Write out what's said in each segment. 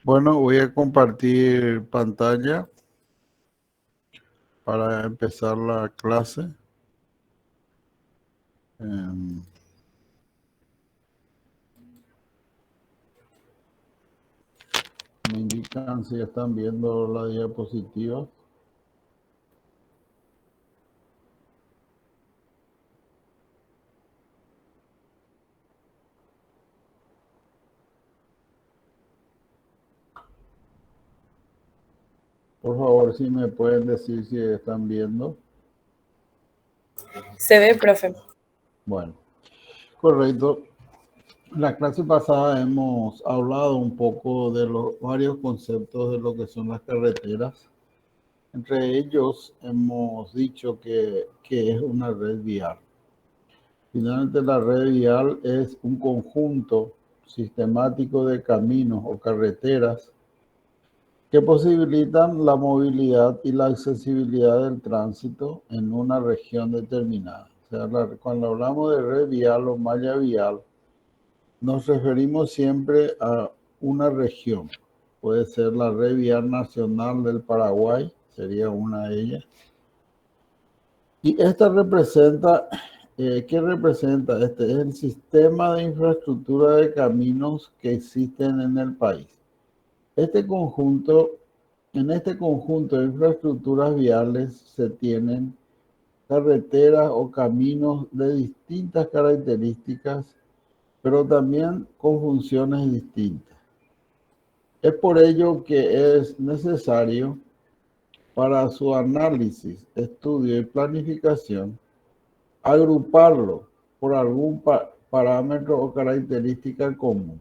Bueno, voy a compartir pantalla para empezar la clase. Me indican si están viendo la diapositiva. Por favor, si me pueden decir si están viendo. Se ve, profe. Bueno, correcto. En la clase pasada hemos hablado un poco de los varios conceptos de lo que son las carreteras. Entre ellos hemos dicho que es una red vial. Finalmente, la red vial es un conjunto sistemático de caminos o carreteras que posibilitan la movilidad y la accesibilidad del tránsito en una región determinada. O sea, cuando hablamos de red vial o malla vial, nos referimos siempre a una región. Puede ser la red vial nacional del Paraguay, sería una de ellas. Y esta representa, ¿qué representa? Este es el sistema de infraestructura de caminos que existen en el país. En este conjunto de infraestructuras viales se tienen carreteras o caminos de distintas características, pero también con funciones distintas. Es por ello que es necesario para su análisis, estudio y planificación agruparlo por algún parámetro o característica común.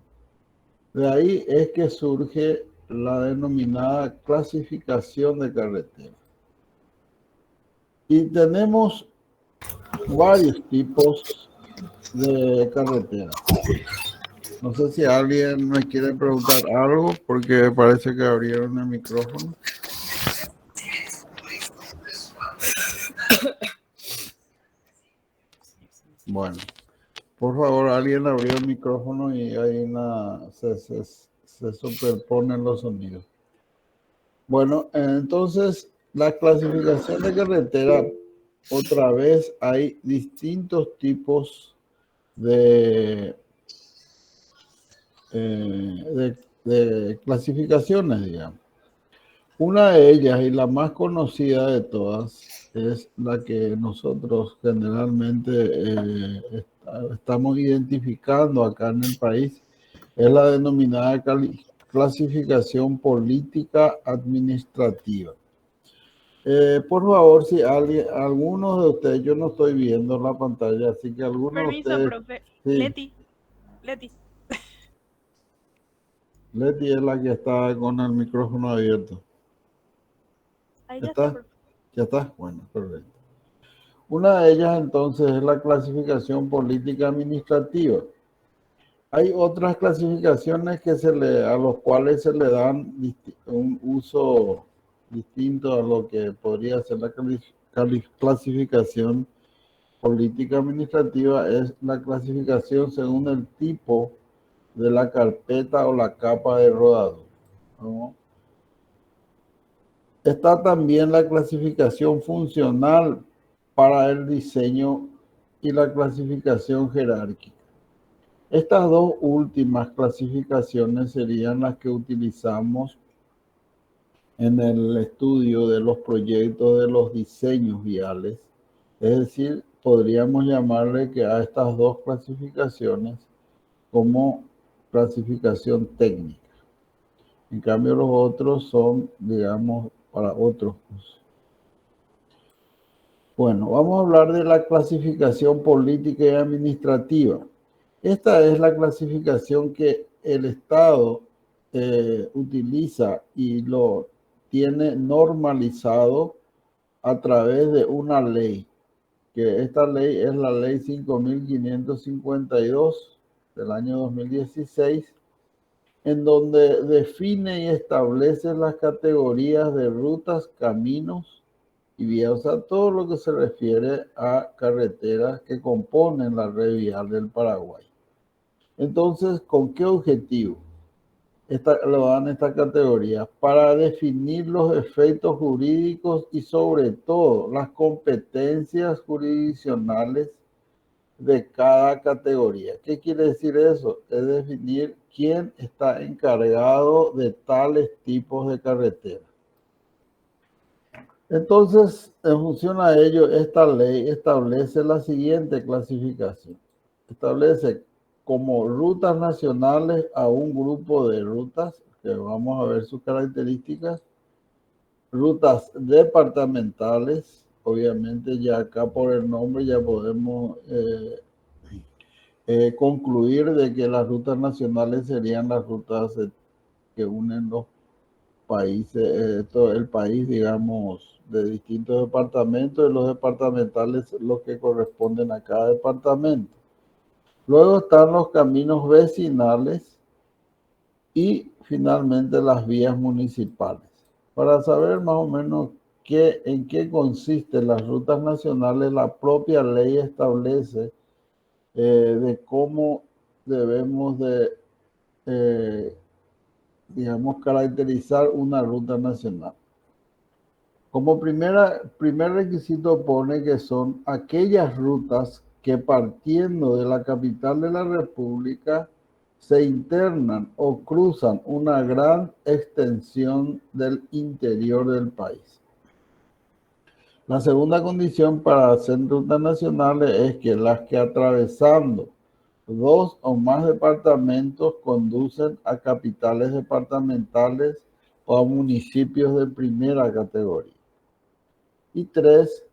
De ahí es que surge la denominada clasificación de carreteras. Y tenemos varios tipos de carreteras. No sé si alguien me quiere preguntar algo, porque parece que abrieron el micrófono. Bueno, por favor, alguien abrió el micrófono y hay se superponen los sonidos. Bueno, entonces la clasificación de carretera, otra vez hay distintos tipos de clasificaciones, digamos. Una de ellas y la más conocida de todas es la que nosotros generalmente estamos identificando acá en el país, es la denominada clasificación política administrativa. Por favor, si algunos de ustedes, yo no estoy viendo la pantalla, así que algunos de Permiso, ustedes... profe. Sí, Leti. Leti es la que está con el micrófono abierto. Ahí ¿Ya ya está, está? profe. ¿Ya está? Bueno, perfecto. Una de ellas entonces es la clasificación política administrativa. Hay otras clasificaciones a los cuales se le dan un uso distinto a lo que podría ser la clasificación política administrativa, es la clasificación según el tipo de la carpeta o la capa de rodadura, ¿no? Está también la clasificación funcional para el diseño y la clasificación jerárquica. Estas dos últimas clasificaciones serían las que utilizamos en el estudio de los proyectos de los diseños viales. Es decir, podríamos llamarle que a estas dos clasificaciones como clasificación técnica. En cambio, los otros son, digamos, para otros usos. Bueno, vamos a hablar de la clasificación política y administrativa. Esta es la clasificación que el Estado utiliza y lo tiene normalizado a través de una ley, que esta ley es la ley 5.552 del año 2016, en donde define y establece las categorías de rutas, caminos y vías, o sea, todo lo que se refiere a carreteras que componen la red vial del Paraguay. Entonces, ¿con qué objetivo? lo dan esta categoría para definir los efectos jurídicos y sobre todo las competencias jurisdiccionales de cada categoría. ¿Qué quiere decir eso? Es definir quién está encargado de tales tipos de carretera. Entonces, en función a ello, esta ley establece la siguiente clasificación. Establece como rutas nacionales a un grupo de rutas, que vamos a ver sus características, rutas departamentales, obviamente ya acá por el nombre ya podemos concluir de que las rutas nacionales serían las rutas que unen los países, todo el país, digamos, de distintos departamentos, y los departamentales los que corresponden a cada departamento. Luego están los caminos vecinales y finalmente las vías municipales. Para saber más o menos en qué consisten las rutas nacionales, la propia ley establece de cómo debemos de, digamos, caracterizar una ruta nacional. Como primer requisito pone que son aquellas rutas que partiendo de la capital de la República se internan o cruzan una gran extensión del interior del país. La segunda condición para hacer rutas nacionales es que las que atravesando dos o más departamentos conducen a capitales departamentales o a municipios de primera categoría. Y tres,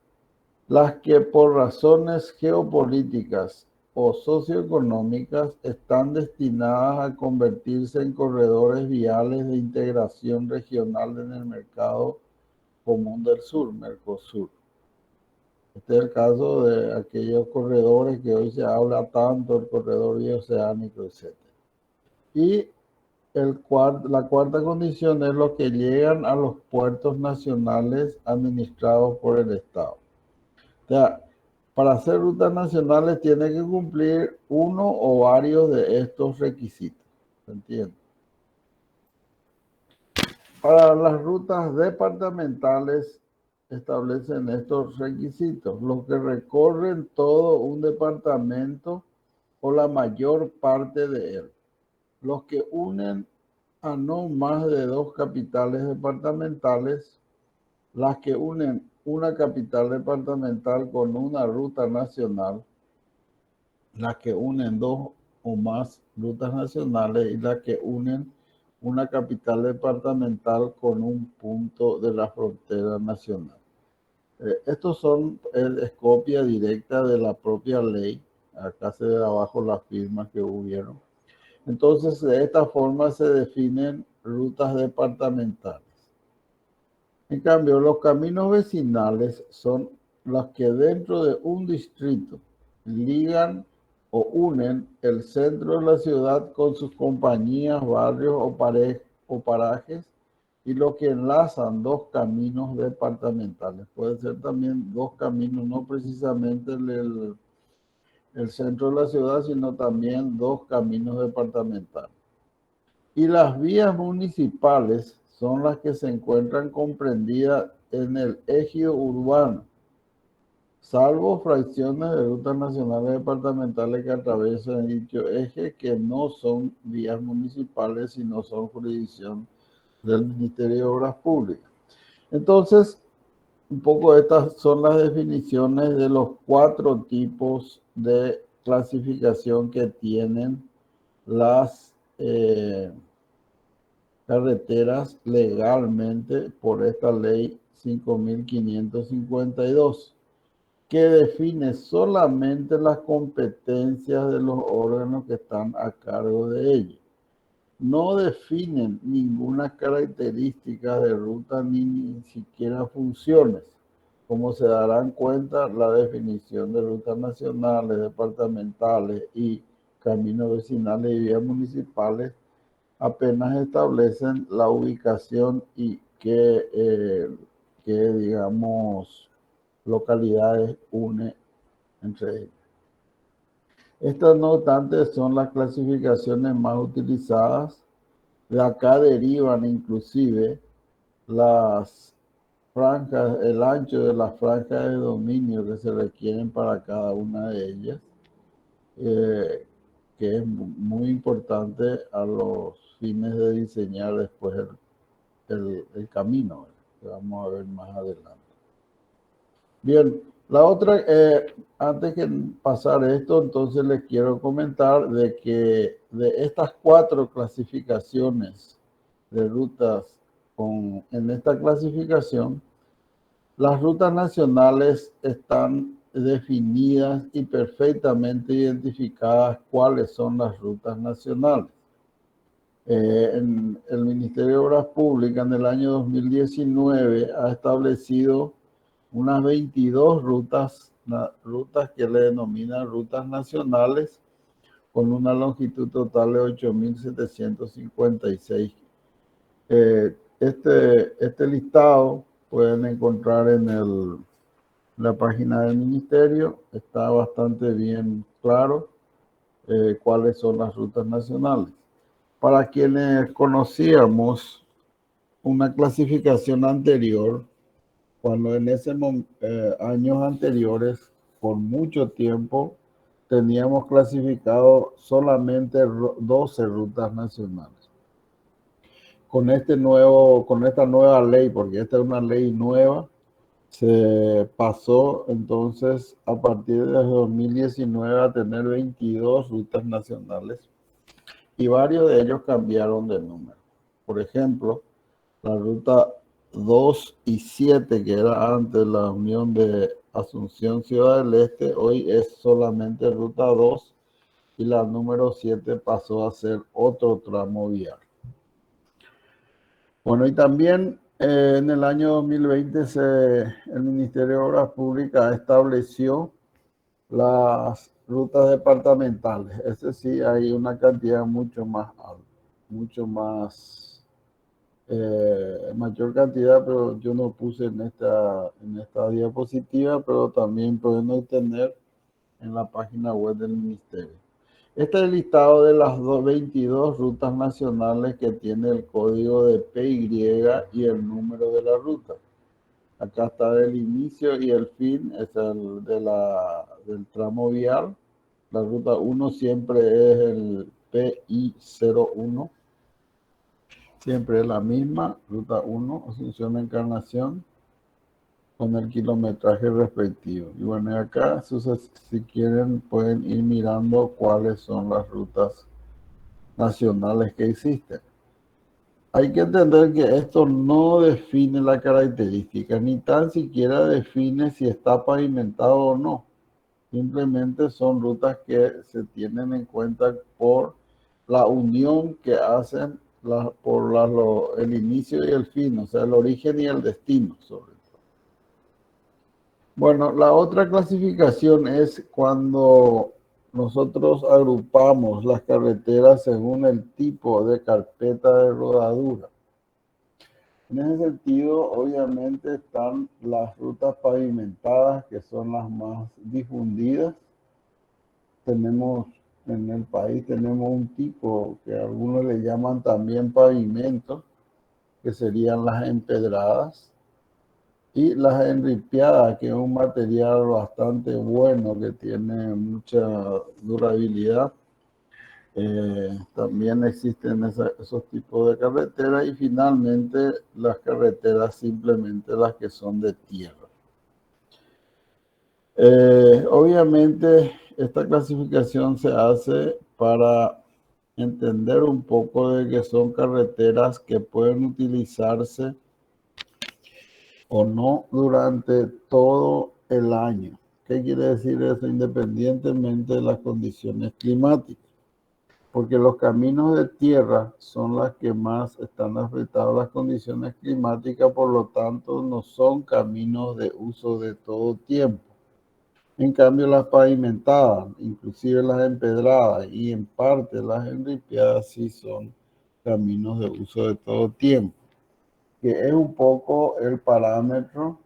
las que por razones geopolíticas o socioeconómicas están destinadas a convertirse en corredores viales de integración regional en el mercado común del sur, Mercosur. Este es el caso de aquellos corredores que hoy se habla tanto, el corredor bioceánico, etc. Y la cuarta condición es los que llegan a los puertos nacionales administrados por el Estado. O sea, para hacer rutas nacionales tiene que cumplir uno o varios de estos requisitos. ¿Se entiende? Para las rutas departamentales establecen estos requisitos: los que recorren todo un departamento o la mayor parte de él, los que unen a no más de dos capitales departamentales, las que unen una capital departamental con una ruta nacional, las que unen dos o más rutas nacionales y las que unen una capital departamental con un punto de la frontera nacional. Estos son, es copia directa de la propia ley. Acá se ve abajo las firmas que hubieron. Entonces, de esta forma se definen rutas departamentales. En cambio, los caminos vecinales son los que dentro de un distrito ligan o unen el centro de la ciudad con sus compañías, barrios o parajes, y los que enlazan dos caminos departamentales. Puede ser también dos caminos, no precisamente el centro de la ciudad, sino también dos caminos departamentales. Y las vías municipales son las que se encuentran comprendidas en el ejido urbano, salvo fracciones de rutas nacionales departamentales que atraviesan dicho eje, que no son vías municipales, sino son jurisdicción del Ministerio de Obras Públicas. Entonces, un poco estas son las definiciones de los 4 tipos de clasificación que tienen las carreteras legalmente por esta ley 5.552, que define solamente las competencias de los órganos que están a cargo de ello. No definen ninguna característica de ruta ni siquiera funciones. Como se darán cuenta, la definición de rutas nacionales, departamentales y caminos vecinales y vías municipales apenas establecen la ubicación y qué, digamos, localidades une entre ellas. Estas, no obstante, son las clasificaciones más utilizadas. De acá derivan inclusive las franjas, el ancho de las franjas de dominio que se requieren para cada una de ellas, que es muy importante a los fines de diseñar después el camino, que vamos a ver más adelante. Bien, la otra, antes de pasar esto, entonces les quiero comentar de que de estas 4 clasificaciones de rutas en esta clasificación, las rutas nacionales están definidas y perfectamente identificadas cuáles son las rutas nacionales. En el Ministerio de Obras Públicas en el año 2019 ha establecido unas 22 rutas que le denominan rutas nacionales con una longitud total de 8.756. Este listado pueden encontrar en la página del ministerio. Está bastante bien claro cuáles son las rutas nacionales. Para quienes conocíamos una clasificación anterior, cuando en años anteriores, por mucho tiempo, teníamos clasificado solamente 12 rutas nacionales. Con esta nueva ley, porque esta es una ley nueva, se pasó entonces a partir de 2019 a tener 22 rutas nacionales y varios de ellos cambiaron de número. Por ejemplo, la ruta 2 y 7, que era antes la unión de Asunción Ciudad del Este, hoy es solamente ruta 2 y la número 7 pasó a ser otro tramo vial. Bueno, y también en el año 2020 el Ministerio de Obras Públicas estableció las rutas departamentales. Ese sí, hay una cantidad mucho más alta, mucho más, mayor cantidad, pero yo no puse en esta diapositiva, pero también pueden obtener en la página web del Ministerio. Este es el listado de las 22 rutas nacionales que tiene el código de PY y el número de la ruta. Acá está el inicio y el fin, es el del tramo vial. La ruta 1 siempre es el PI01. Siempre es la misma, ruta 1, Asunción Encarnación, con el kilometraje respectivo. Y bueno, acá, si quieren, pueden ir mirando cuáles son las rutas nacionales que existen. Hay que entender que esto no define la característica, ni tan siquiera define si está pavimentado o no. Simplemente son rutas que se tienen en cuenta por la unión que hacen el inicio y el fin, o sea, el origen y el destino, sobre todo. Bueno, la otra clasificación es cuando nosotros agrupamos las carreteras según el tipo de carpeta de rodadura. En ese sentido, obviamente están las rutas pavimentadas, que son las más difundidas. En el país tenemos un tipo que algunos le llaman también pavimento, que serían las empedradas, y las enripiadas, que es un material bastante bueno, que tiene mucha durabilidad. También existen esos tipos de carreteras, y finalmente las carreteras simplemente las que son de tierra. Obviamente esta clasificación se hace para entender un poco de que son carreteras que pueden utilizarse o no durante todo el año. ¿Qué quiere decir eso? Independientemente de las condiciones climáticas. Porque los caminos de tierra son las que más están afectados a las condiciones climáticas, por lo tanto no son caminos de uso de todo tiempo. En cambio, las pavimentadas, inclusive las empedradas y en parte las enripiadas, sí son caminos de uso de todo tiempo, que es un poco el parámetro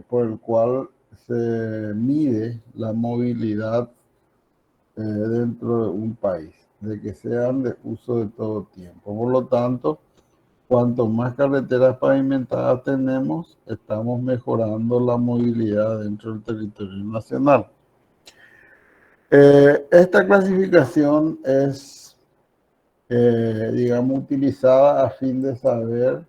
por el cual se mide la movilidad dentro de un país. de que sean de uso de todo tiempo. Por lo tanto, cuanto más carreteras pavimentadas tenemos, estamos mejorando la movilidad dentro del territorio nacional. Esta clasificación es, digamos, utilizada a fin de saber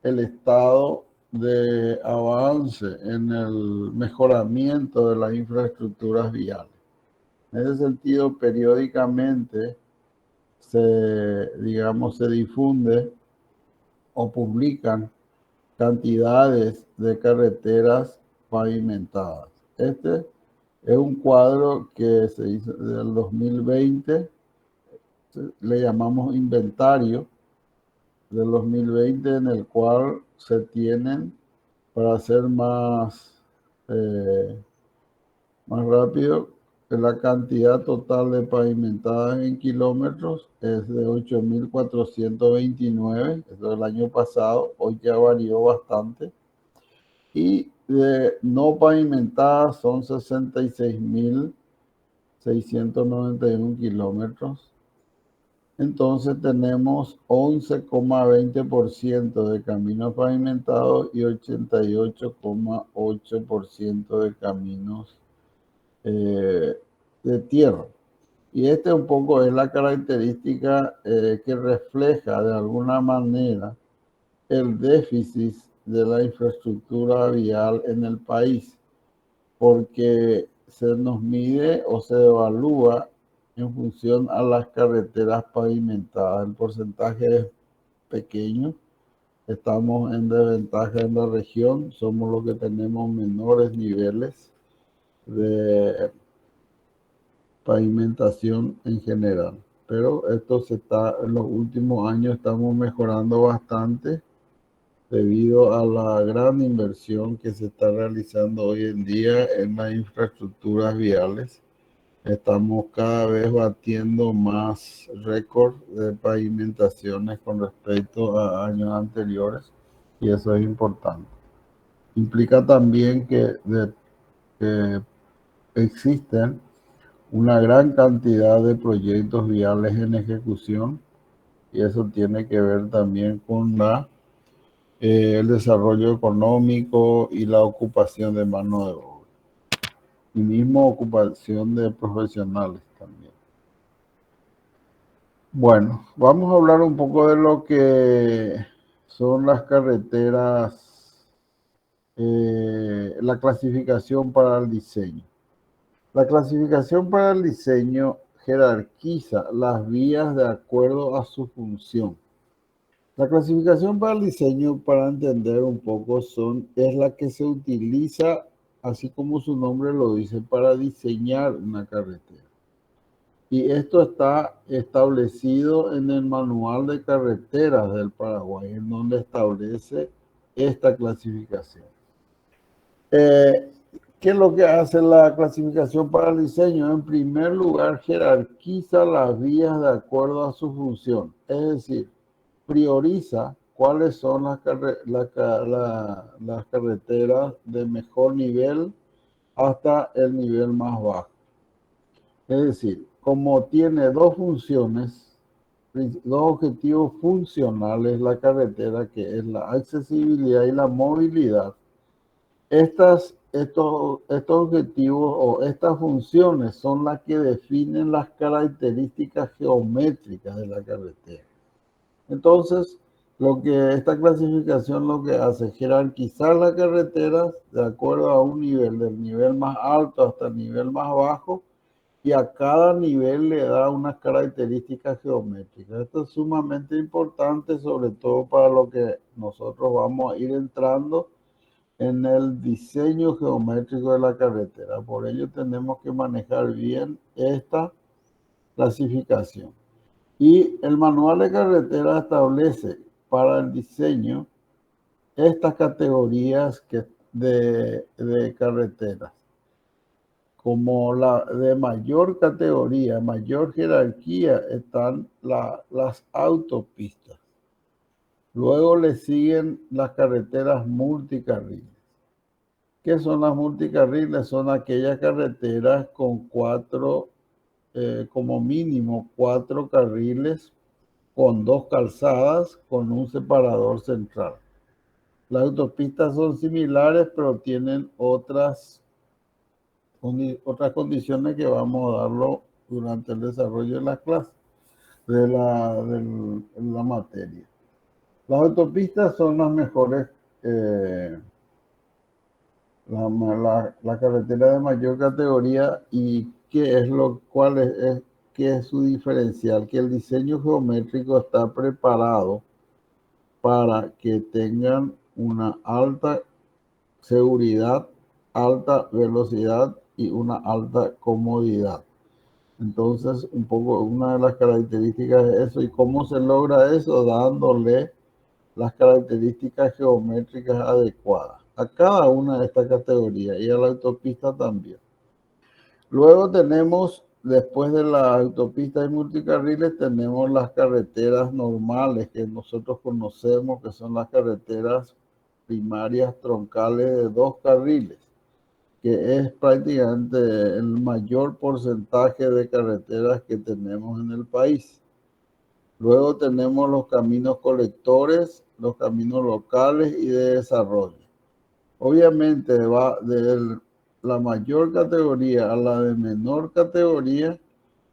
el estado de avance en el mejoramiento de las infraestructuras viales. En ese sentido, periódicamente se difunde o publican cantidades de carreteras pavimentadas. Este es un cuadro que se hizo del 2020, le llamamos inventario del 2020, en el cual se tienen, para hacer más rápido, la cantidad total de pavimentadas en kilómetros es de 8.429, eso es el año pasado, hoy ya varió bastante, y de no pavimentadas son 66.691 kilómetros. Entonces tenemos 11,20% de caminos pavimentados y 88,8% de caminos de tierra. Y este un poco es la característica que refleja de alguna manera el déficit de la infraestructura vial en el país, porque se nos mide o se evalúa en función a las carreteras pavimentadas. El porcentaje es pequeño, estamos en desventaja en la región, somos los que tenemos menores niveles de pavimentación en general. Pero esto en los últimos años estamos mejorando bastante debido a la gran inversión que se está realizando hoy en día en las infraestructuras viales. Estamos cada vez batiendo más récord de pavimentaciones con respecto a años anteriores, y eso es importante. Implica también que existen una gran cantidad de proyectos viales en ejecución, y eso tiene que ver también con el desarrollo económico y la ocupación de mano de obra, y mismo ocupación de profesionales también. Bueno, vamos a hablar un poco de lo que son las carreteras, la clasificación para el diseño. La clasificación para el diseño jerarquiza las vías de acuerdo a su función. La clasificación para el diseño, para entender un poco, es la que se utiliza, así como su nombre lo dice, para diseñar una carretera. Y esto está establecido en el Manual de Carreteras del Paraguay, en donde establece esta clasificación. ¿Qué es lo que hace la clasificación para el diseño? En primer lugar, jerarquiza las vías de acuerdo a su función. Es decir, prioriza cuáles son las carreteras de mejor nivel hasta el nivel más bajo. Es decir, como tiene dos funciones, dos objetivos funcionales la carretera, que es la accesibilidad y la movilidad, estos objetivos o estas funciones son las que definen las características geométricas de la carretera. Entonces, esta clasificación lo que hace es jerarquizar las carreteras de acuerdo a un nivel, del nivel más alto hasta el nivel más bajo, y a cada nivel le da unas características geométricas. Esto es sumamente importante, sobre todo para lo que nosotros vamos a ir entrando en el diseño geométrico de la carretera. Por ello tenemos que manejar bien esta clasificación. Y el manual de carretera establece para el diseño estas categorías de carreteras. Como la de mayor categoría, mayor jerarquía, están las autopistas. Luego le siguen las carreteras multicarriles. ¿Qué son las multicarriles? Son aquellas carreteras con 4 como mínimo 4 carriles con 2 calzadas con un separador central. Las autopistas son similares, pero tienen otras condiciones que vamos a darlo durante el desarrollo de la clase, de la materia. Las autopistas son las mejores, la carretera de mayor categoría. ¿Y qué es su diferencial? Que el diseño geométrico está preparado para que tengan una alta seguridad, alta velocidad y una alta comodidad. Entonces, un poco una de las características es eso. ¿Y cómo se logra eso? Dándole las características geométricas adecuadas a cada una de estas categorías y a la autopista también. Luego tenemos, después de las autopistas y multicarriles, tenemos las carreteras normales que nosotros conocemos, que son las carreteras primarias troncales de 2 carriles, que es prácticamente el mayor porcentaje de carreteras que tenemos en el país. Luego tenemos los caminos colectores, los caminos locales y de desarrollo. Obviamente va de la mayor categoría a la de menor categoría,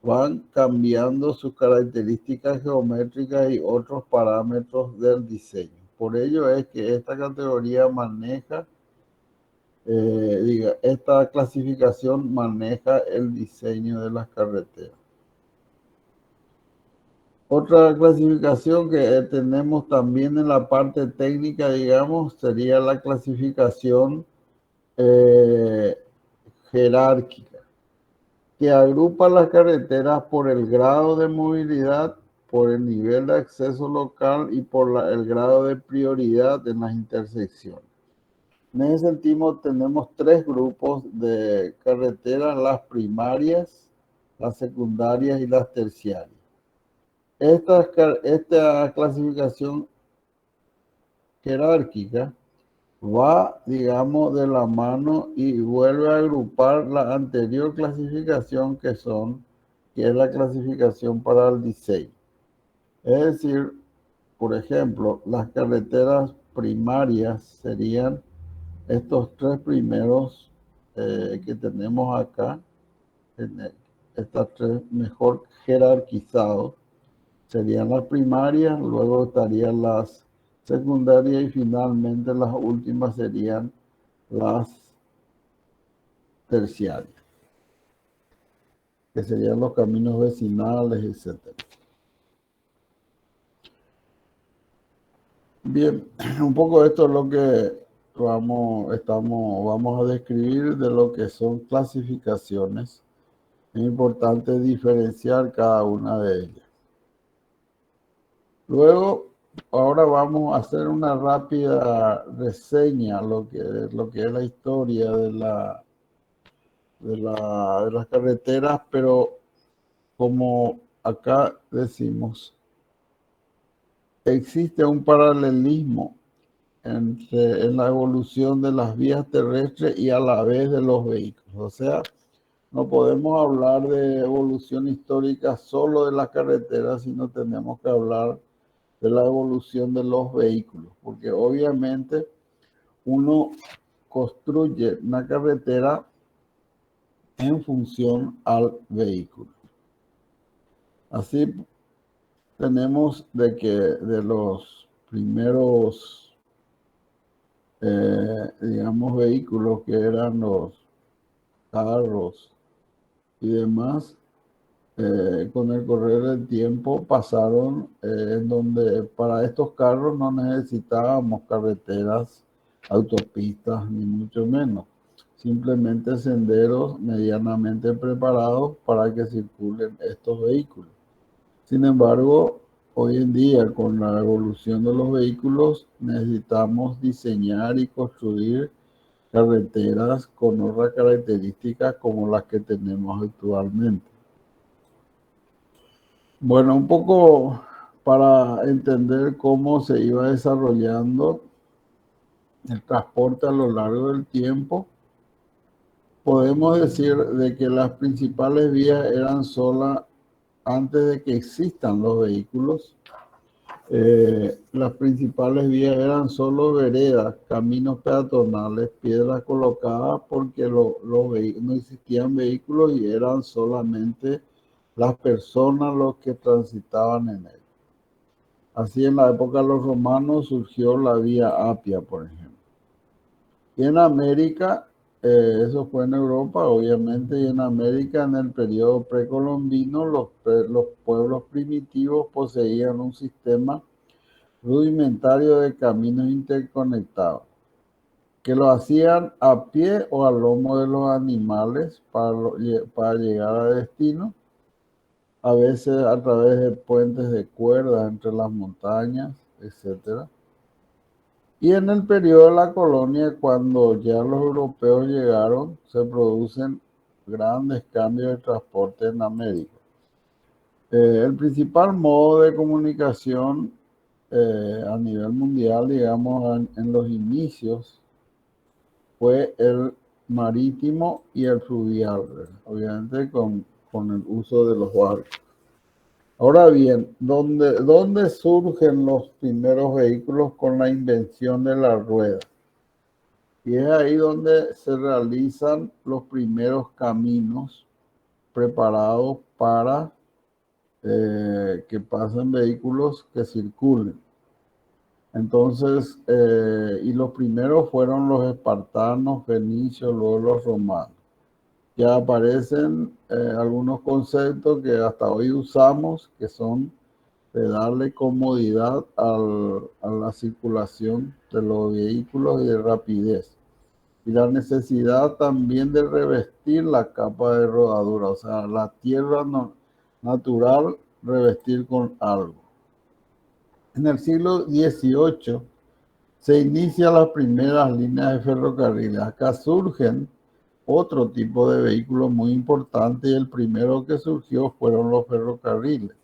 van cambiando sus características geométricas y otros parámetros del diseño. Por ello es que esta categoría maneja, esta clasificación maneja el diseño de las carreteras. Otra clasificación que tenemos también en la parte técnica, digamos, sería la clasificación jerárquica, que agrupa las carreteras por el grado de movilidad, por el nivel de acceso local y por el grado de prioridad en las intersecciones. En ese sentido, tenemos 3 grupos de carreteras: las primarias, las secundarias y las terciarias. Esta clasificación jerárquica va, digamos, de la mano y vuelve a agrupar la anterior clasificación que es la clasificación para el diseño. Es decir, por ejemplo, las carreteras primarias serían estos 3 primeros que tenemos acá, estas 3 mejor jerarquizados. Serían las primarias, luego estarían las secundarias y finalmente las últimas serían las terciarias, que serían los caminos vecinales, etc. Bien, un poco esto es lo que vamos a describir de lo que son clasificaciones. Es importante diferenciar cada una de ellas. Luego, ahora vamos a hacer una rápida reseña lo que es la historia de las carreteras, pero como acá decimos, existe un paralelismo en la evolución de las vías terrestres y a la vez de los vehículos. O sea, no podemos hablar de evolución histórica solo de las carreteras, sino tenemos que hablar de la evolución de los vehículos, porque obviamente uno construye una carretera en función al vehículo. Así tenemos de que de los primeros, digamos, vehículos que eran los carros y demás, con el correr del tiempo pasaron en donde para estos carros no necesitábamos carreteras, autopistas, ni mucho menos. Simplemente senderos medianamente preparados para que circulen estos vehículos. Sin embargo, hoy en día, con la evolución de los vehículos, necesitamos diseñar y construir carreteras con otras características como las que tenemos actualmente. Bueno, un poco para entender cómo se iba desarrollando el transporte a lo largo del tiempo, podemos decir de que las principales vías eran solas antes de que existan los vehículos. Las principales vías eran solo veredas, caminos peatonales, piedras colocadas porque no existían vehículos y eran solamente las personas los que transitaban en él. Así en la época de los romanos surgió la vía Apia, por ejemplo. Y en América, eso fue en Europa, obviamente, y en América en el periodo precolombino los pueblos primitivos poseían un sistema rudimentario de caminos interconectados, que lo hacían a pie o a lomo de los animales para llegar a destino, a veces a través de puentes de cuerdas entre las montañas, etc. Y en el periodo de la colonia, cuando ya los europeos llegaron, se producen grandes cambios de transporte en América. El principal modo de comunicación a nivel mundial, digamos, en los inicios, fue el marítimo y el fluvial, ¿verdad? Obviamente con el uso de los barcos. Ahora bien, ¿dónde surgen los primeros vehículos con la invención de la rueda? Y es ahí donde se realizan los primeros caminos preparados para que pasen vehículos que circulen. Entonces, y los primeros fueron los espartanos, fenicios, luego los romanos. Ya aparecen algunos conceptos que hasta hoy usamos, que son de darle comodidad a la circulación de los vehículos y de rapidez. Y la necesidad también de revestir la capa de rodadura, o sea, la tierra natural, revestir con algo. En el siglo XVIII se inician las primeras líneas de ferrocarriles. Acá surgen otro tipo de vehículos muy importantes y el primero que surgió fueron los ferrocarriles.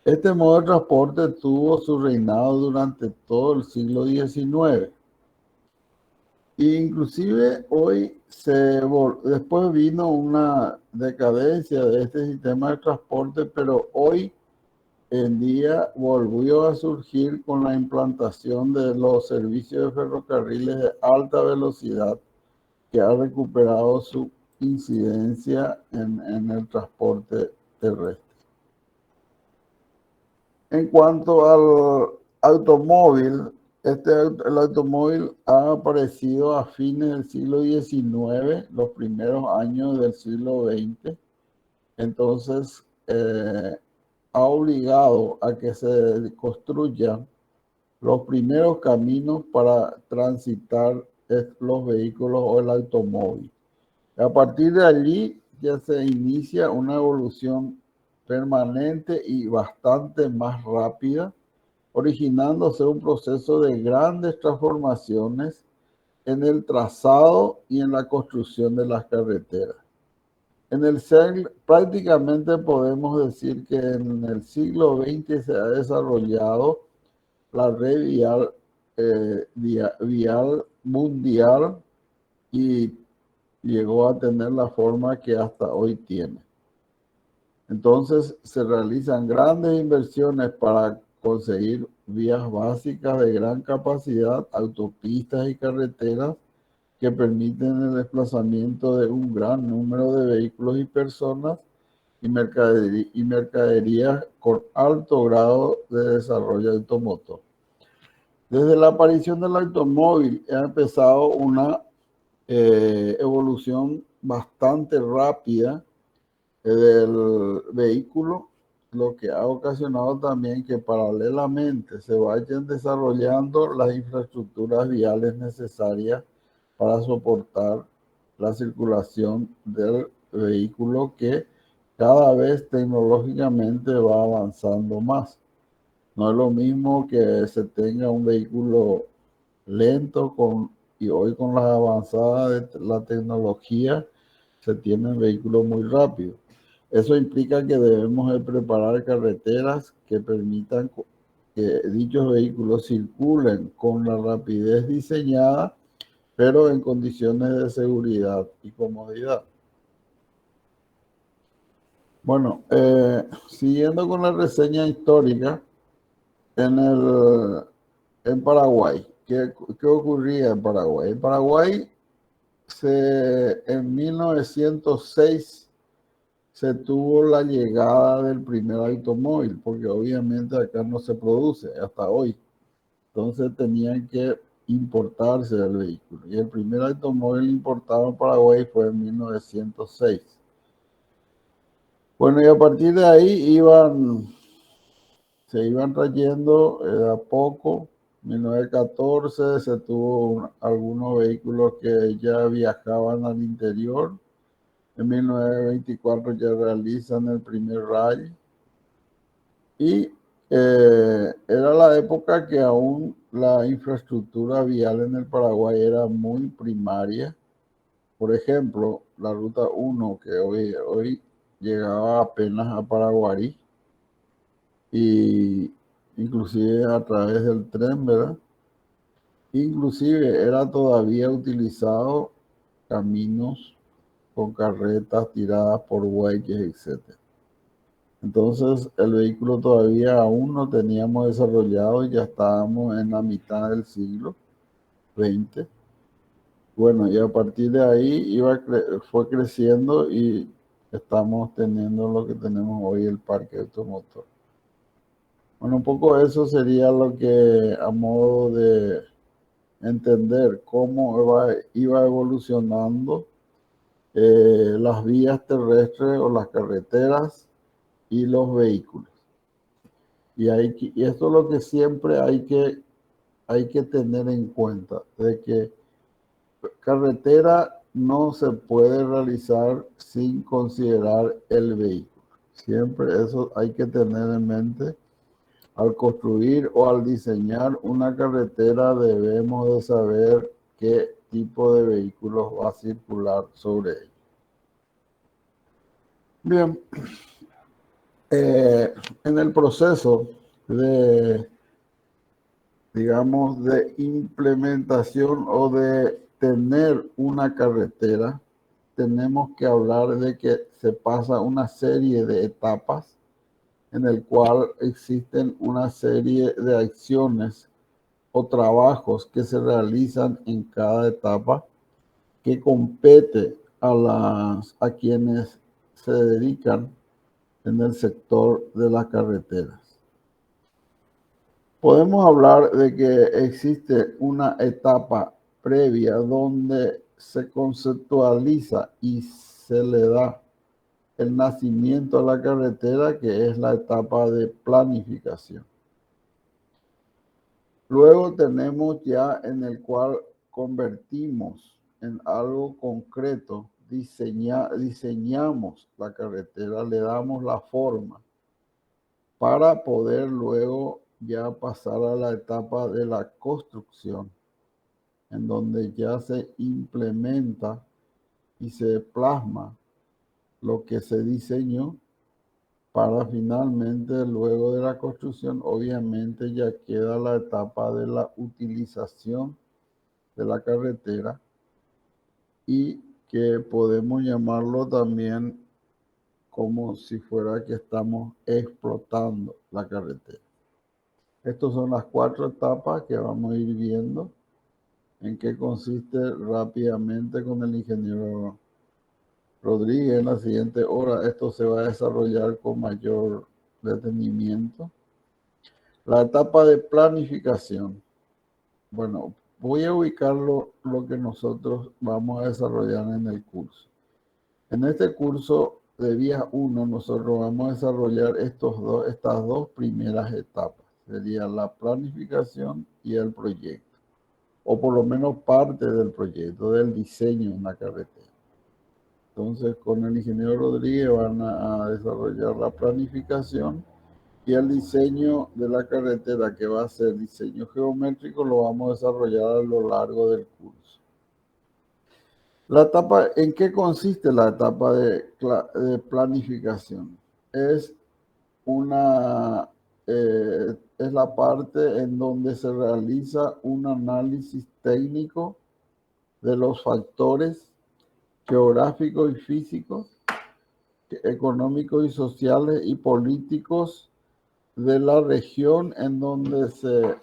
Este modo de transporte tuvo su reinado durante todo el siglo XIX. Inclusive hoy después vino una decadencia de este sistema de transporte, pero hoy en día volvió a surgir con la implantación de los servicios de ferrocarriles de alta velocidad, que ha recuperado su incidencia en el transporte terrestre. En cuanto al automóvil, el automóvil ha aparecido a fines del siglo XIX, los primeros años del siglo XX. Entonces, ha obligado a que se construyan los primeros caminos para transitar los vehículos o el automóvil. A partir de allí ya se inicia una evolución permanente y bastante más rápida, originándose un proceso de grandes transformaciones en el trazado y en la construcción de las carreteras. Prácticamente podemos decir que en el siglo XX se ha desarrollado la red vial mundial y llegó a tener la forma que hasta hoy tiene. Entonces se realizan grandes inversiones para conseguir vías básicas de gran capacidad, autopistas y carreteras que permiten el desplazamiento de un gran número de vehículos y personas y mercaderías con alto grado de desarrollo automotor. Desde la aparición del automóvil ha empezado una evolución bastante rápida del vehículo, lo que ha ocasionado también que paralelamente se vayan desarrollando las infraestructuras viales necesarias para soportar la circulación del vehículo, que cada vez tecnológicamente va avanzando más. No es lo mismo que se tenga un vehículo lento y hoy con las avanzadas de la tecnología se tienen vehículos muy rápidos. Eso implica que debemos de preparar carreteras que permitan que dichos vehículos circulen con la rapidez diseñada pero en condiciones de seguridad y comodidad. Bueno, siguiendo con la reseña histórica, en Paraguay, ¿qué ocurría en Paraguay? En Paraguay, en 1906 se tuvo la llegada del primer automóvil, porque obviamente acá no se produce hasta hoy. Entonces tenían que importarse el vehículo. Y el primer automóvil importado en Paraguay fue en 1906. Bueno, y a partir de ahí se iban trayendo a poco. En 1914 se tuvo algunos vehículos que ya viajaban al interior. En 1924 ya realizan el primer rally. Y era la época que aún la infraestructura vial en el Paraguay era muy primaria. Por ejemplo, la ruta 1 que hoy llegaba apenas a Paraguarí y inclusive a través del tren, ¿verdad? Inclusive era todavía utilizado caminos con carretas tiradas por bueyes, etc. Entonces el vehículo todavía aún no teníamos desarrollado y ya estábamos en la mitad del siglo XX. Bueno, y a partir de ahí fue creciendo y estamos teniendo lo que tenemos hoy, el parque automotor. Bueno, un poco eso sería lo que a modo de entender cómo iba evolucionando las vías terrestres o las carreteras y los vehículos. Y esto es lo que siempre hay que tener en cuenta, de que carretera no se puede realizar sin considerar el vehículo. Siempre eso hay que tener en mente. Al construir o al diseñar una carretera debemos de saber qué tipo de vehículos va a circular sobre ella. Bien, en el proceso de, digamos, de implementación o de tener una carretera, tenemos que hablar de que se pasa una serie de etapas en el cual existen una serie de acciones o trabajos que se realizan en cada etapa que compete a quienes se dedican en el sector de las carreteras. Podemos hablar de que existe una etapa previa donde se conceptualiza y se le da el nacimiento a la carretera, que es la etapa de planificación. Luego tenemos ya en el cual convertimos en algo concreto, diseñamos la carretera, le damos la forma para poder luego ya pasar a la etapa de la construcción, en donde ya se implementa y se plasma lo que se diseñó para finalmente, luego de la construcción, obviamente ya queda la etapa de la utilización de la carretera y que podemos llamarlo también como si fuera que estamos explotando la carretera. Estas son las 4 etapas que vamos a ir viendo en qué consiste rápidamente con el ingeniero Rodríguez. En la siguiente hora esto se va a desarrollar con mayor detenimiento. La etapa de planificación. Bueno, voy a ubicar lo que nosotros vamos a desarrollar en el curso. En este curso de Vías 1 nosotros vamos a desarrollar estas dos primeras etapas. Sería la planificación y el proyecto, o por lo menos parte del proyecto, del diseño de una carretera. Entonces, con el ingeniero Rodríguez van a desarrollar la planificación y el diseño de la carretera, que va a ser diseño geométrico, lo vamos a desarrollar a lo largo del curso. ¿En qué consiste la etapa de planificación? Es la parte en donde se realiza un análisis técnico de los factores geográficos y físicos, económicos y sociales y políticos de la región en donde se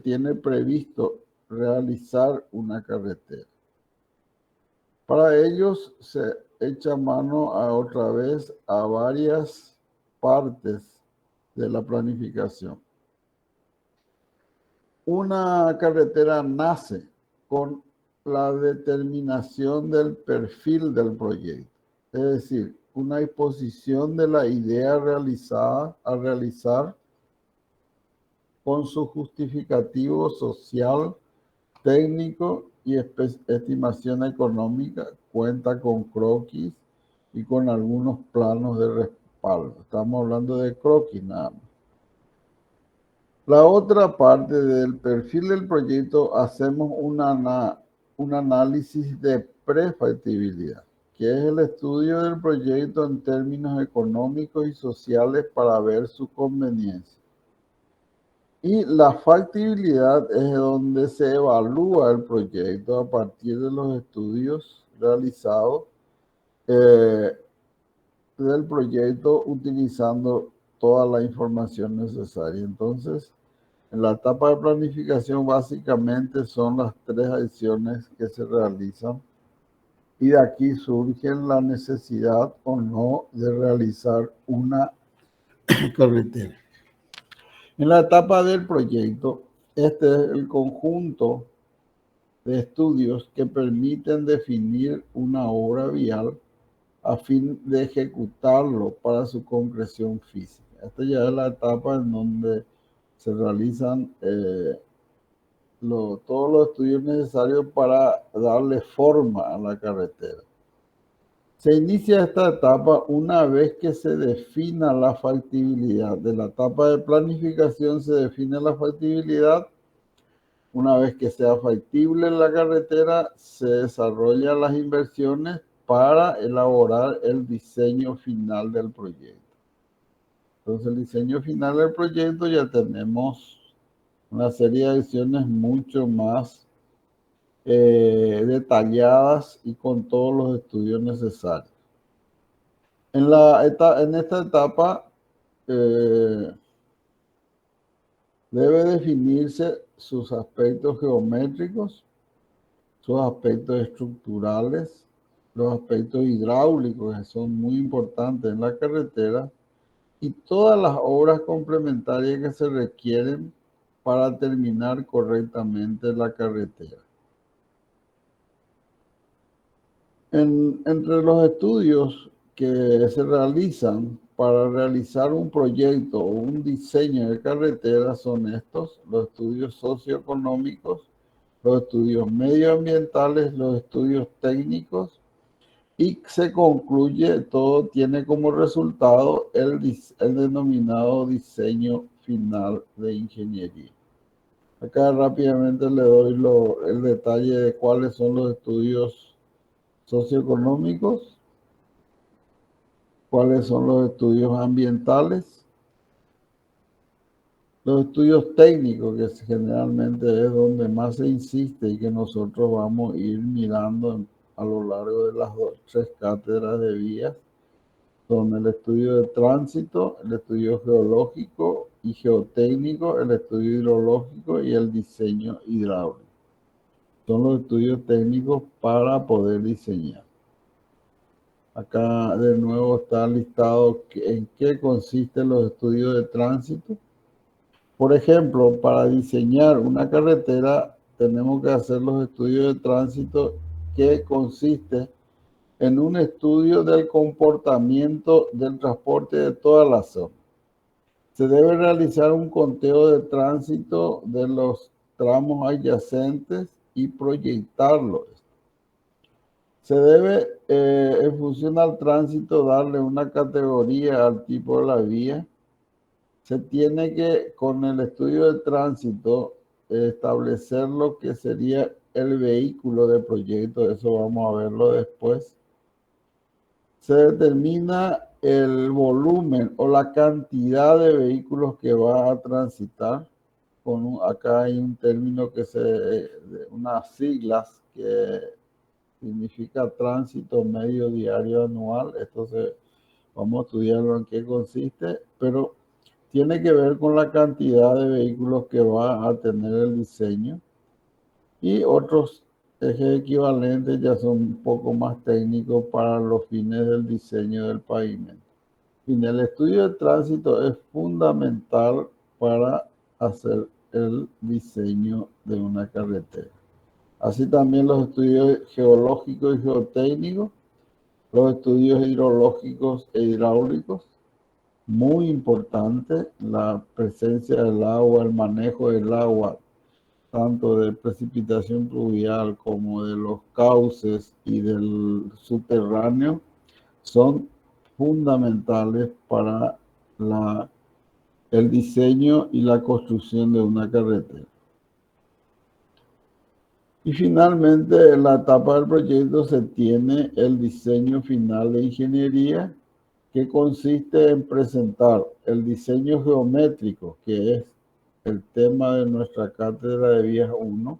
tiene previsto realizar una carretera. Para ellos se echa mano otra vez a varias partes de la planificación. Una carretera nace con la determinación del perfil del proyecto, es decir, una exposición de la idea realizada a realizar con su justificativo social, técnico y estimación económica, cuenta con croquis y con algunos planos de respaldo. Estamos hablando de croquis nada más. La otra parte del perfil del proyecto hacemos un análisis de prefactibilidad, que es el estudio del proyecto en términos económicos y sociales para ver su conveniencia. Y la factibilidad es donde se evalúa el proyecto a partir de los estudios realizados del proyecto utilizando toda la información necesaria. Entonces, en la etapa de planificación básicamente son las tres acciones que se realizan y de aquí surge la necesidad o no de realizar una carretera. En la etapa del proyecto, este es el conjunto de estudios que permiten definir una obra vial a fin de ejecutarlo para su concreción física. Esta ya es la etapa en donde se realizan todos los estudios necesarios para darle forma a la carretera. Se inicia esta etapa una vez que se defina la factibilidad. De la etapa de planificación se define la factibilidad. Una vez que sea factible la carretera, se desarrollan las inversiones para elaborar el diseño final del proyecto. Entonces, el diseño final del proyecto ya tenemos una serie de acciones mucho más detalladas y con todos los estudios necesarios. En esta etapa debe definirse sus aspectos geométricos, sus aspectos estructurales, los aspectos hidráulicos que son muy importantes en la carretera y todas las obras complementarias que se requieren para terminar correctamente la carretera. Entre los estudios que se realizan para realizar un proyecto o un diseño de carretera son estos: los estudios socioeconómicos, los estudios medioambientales, los estudios técnicos, y se concluye, todo tiene como resultado el denominado diseño final de ingeniería. Acá rápidamente le doy el detalle de cuáles son los estudios socioeconómicos, cuáles son los estudios ambientales, los estudios técnicos, que generalmente es donde más se insiste y que nosotros vamos a ir mirando a lo largo de las tres cátedras de vías, son el estudio de tránsito, el estudio geológico y geotécnico, el estudio hidrológico y el diseño hidráulico. Son los estudios técnicos para poder diseñar. Acá de nuevo está listado en qué consisten los estudios de tránsito. Por ejemplo, para diseñar una carretera tenemos que hacer los estudios de tránsito, que consiste en un estudio del comportamiento del transporte de toda la zona. Se debe realizar un conteo de tránsito de los tramos adyacentes y proyectarlo. Se debe, en función al tránsito, darle una categoría al tipo de la vía. Se tiene que, con el estudio de tránsito, establecer lo que sería el vehículo de proyecto. Eso vamos a verlo después. Se determina el volumen o la cantidad de vehículos que va a transitar. acá hay un término unas siglas que significa tránsito medio diario anual. Vamos a estudiarlo en qué consiste, pero tiene que ver con la cantidad de vehículos que va a tener el diseño, y otros ejes equivalentes ya son un poco más técnicos para los fines del diseño del pavimento. El estudio de tránsito es fundamental para hacer el diseño de una carretera. Así también los estudios geológicos y geotécnicos, los estudios hidrológicos e hidráulicos. Muy importante la presencia del agua, el manejo del agua, tanto de precipitación pluvial como de los cauces y del subterráneo, son fundamentales para el diseño y la construcción de una carretera. Y finalmente, en la etapa del proyecto se tiene el diseño final de ingeniería, que consiste en presentar el diseño geométrico, que es el tema de nuestra cátedra de vías 1,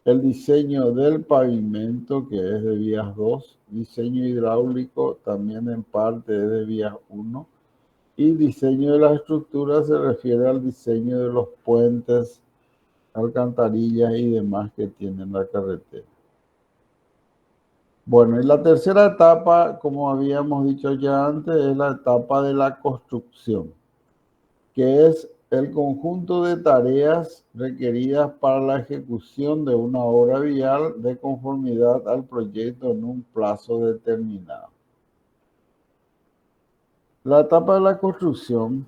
el diseño del pavimento, que es de vías 2, diseño hidráulico también en parte es de vías 1, y diseño de las estructuras se refiere al diseño de los puentes, alcantarillas y demás que tienen la carretera. Bueno, y la tercera etapa, como habíamos dicho ya antes, es la etapa de la construcción, que es el conjunto de tareas requeridas para la ejecución de una obra vial de conformidad al proyecto en un plazo determinado. La etapa de la construcción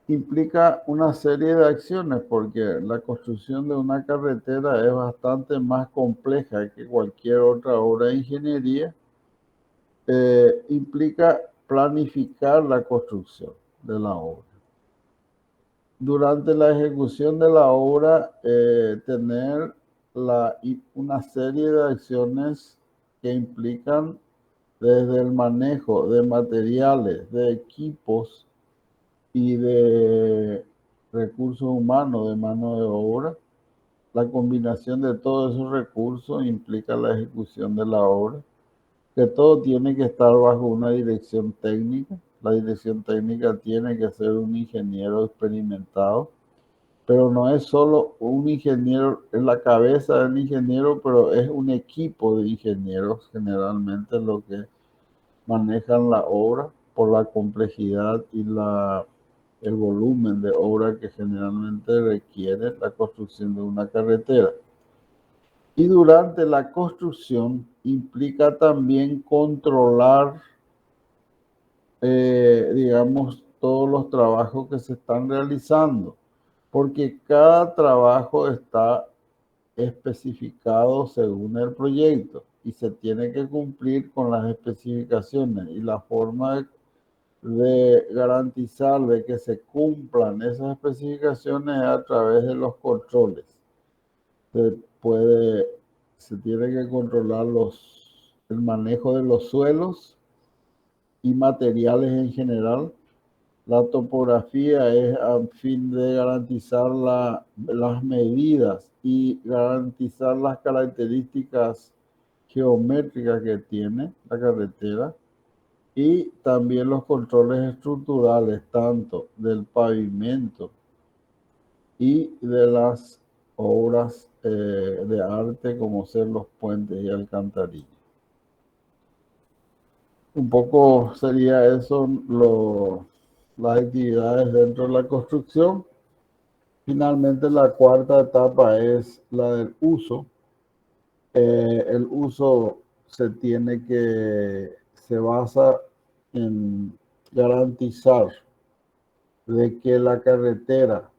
implica una serie de acciones, porque la construcción de una carretera es bastante más compleja que cualquier otra obra de ingeniería. Implica planificar la construcción de la obra. Durante la ejecución de la obra, tener una serie de acciones que implican desde el manejo de materiales, de equipos y de recursos humanos, de mano de obra. La combinación de todos esos recursos implica la ejecución de la obra, que todo tiene que estar bajo una dirección técnica. La dirección técnica tiene que ser un ingeniero experimentado, pero no es solo un ingeniero, es la cabeza del ingeniero, pero es un equipo de ingenieros generalmente lo que manejan la obra por la complejidad y el volumen de obra que generalmente requiere la construcción de una carretera. Y durante la construcción implica también controlar, digamos, todos los trabajos que se están realizando, porque cada trabajo está especificado según el proyecto y se tiene que cumplir con las especificaciones, y la forma de garantizar de que se cumplan esas especificaciones es a través de los controles. Se tiene que controlar el manejo de los suelos y materiales en general. La topografía es a fin de garantizar las medidas y garantizar las características geométricas que tiene la carretera, y también los controles estructurales, tanto del pavimento y de las obras de arte, como ser los puentes y alcantarillas. Un poco sería eso las actividades dentro de la construcción. Finalmente, la cuarta etapa es la del uso. El uso se basa en garantizar de que la carretera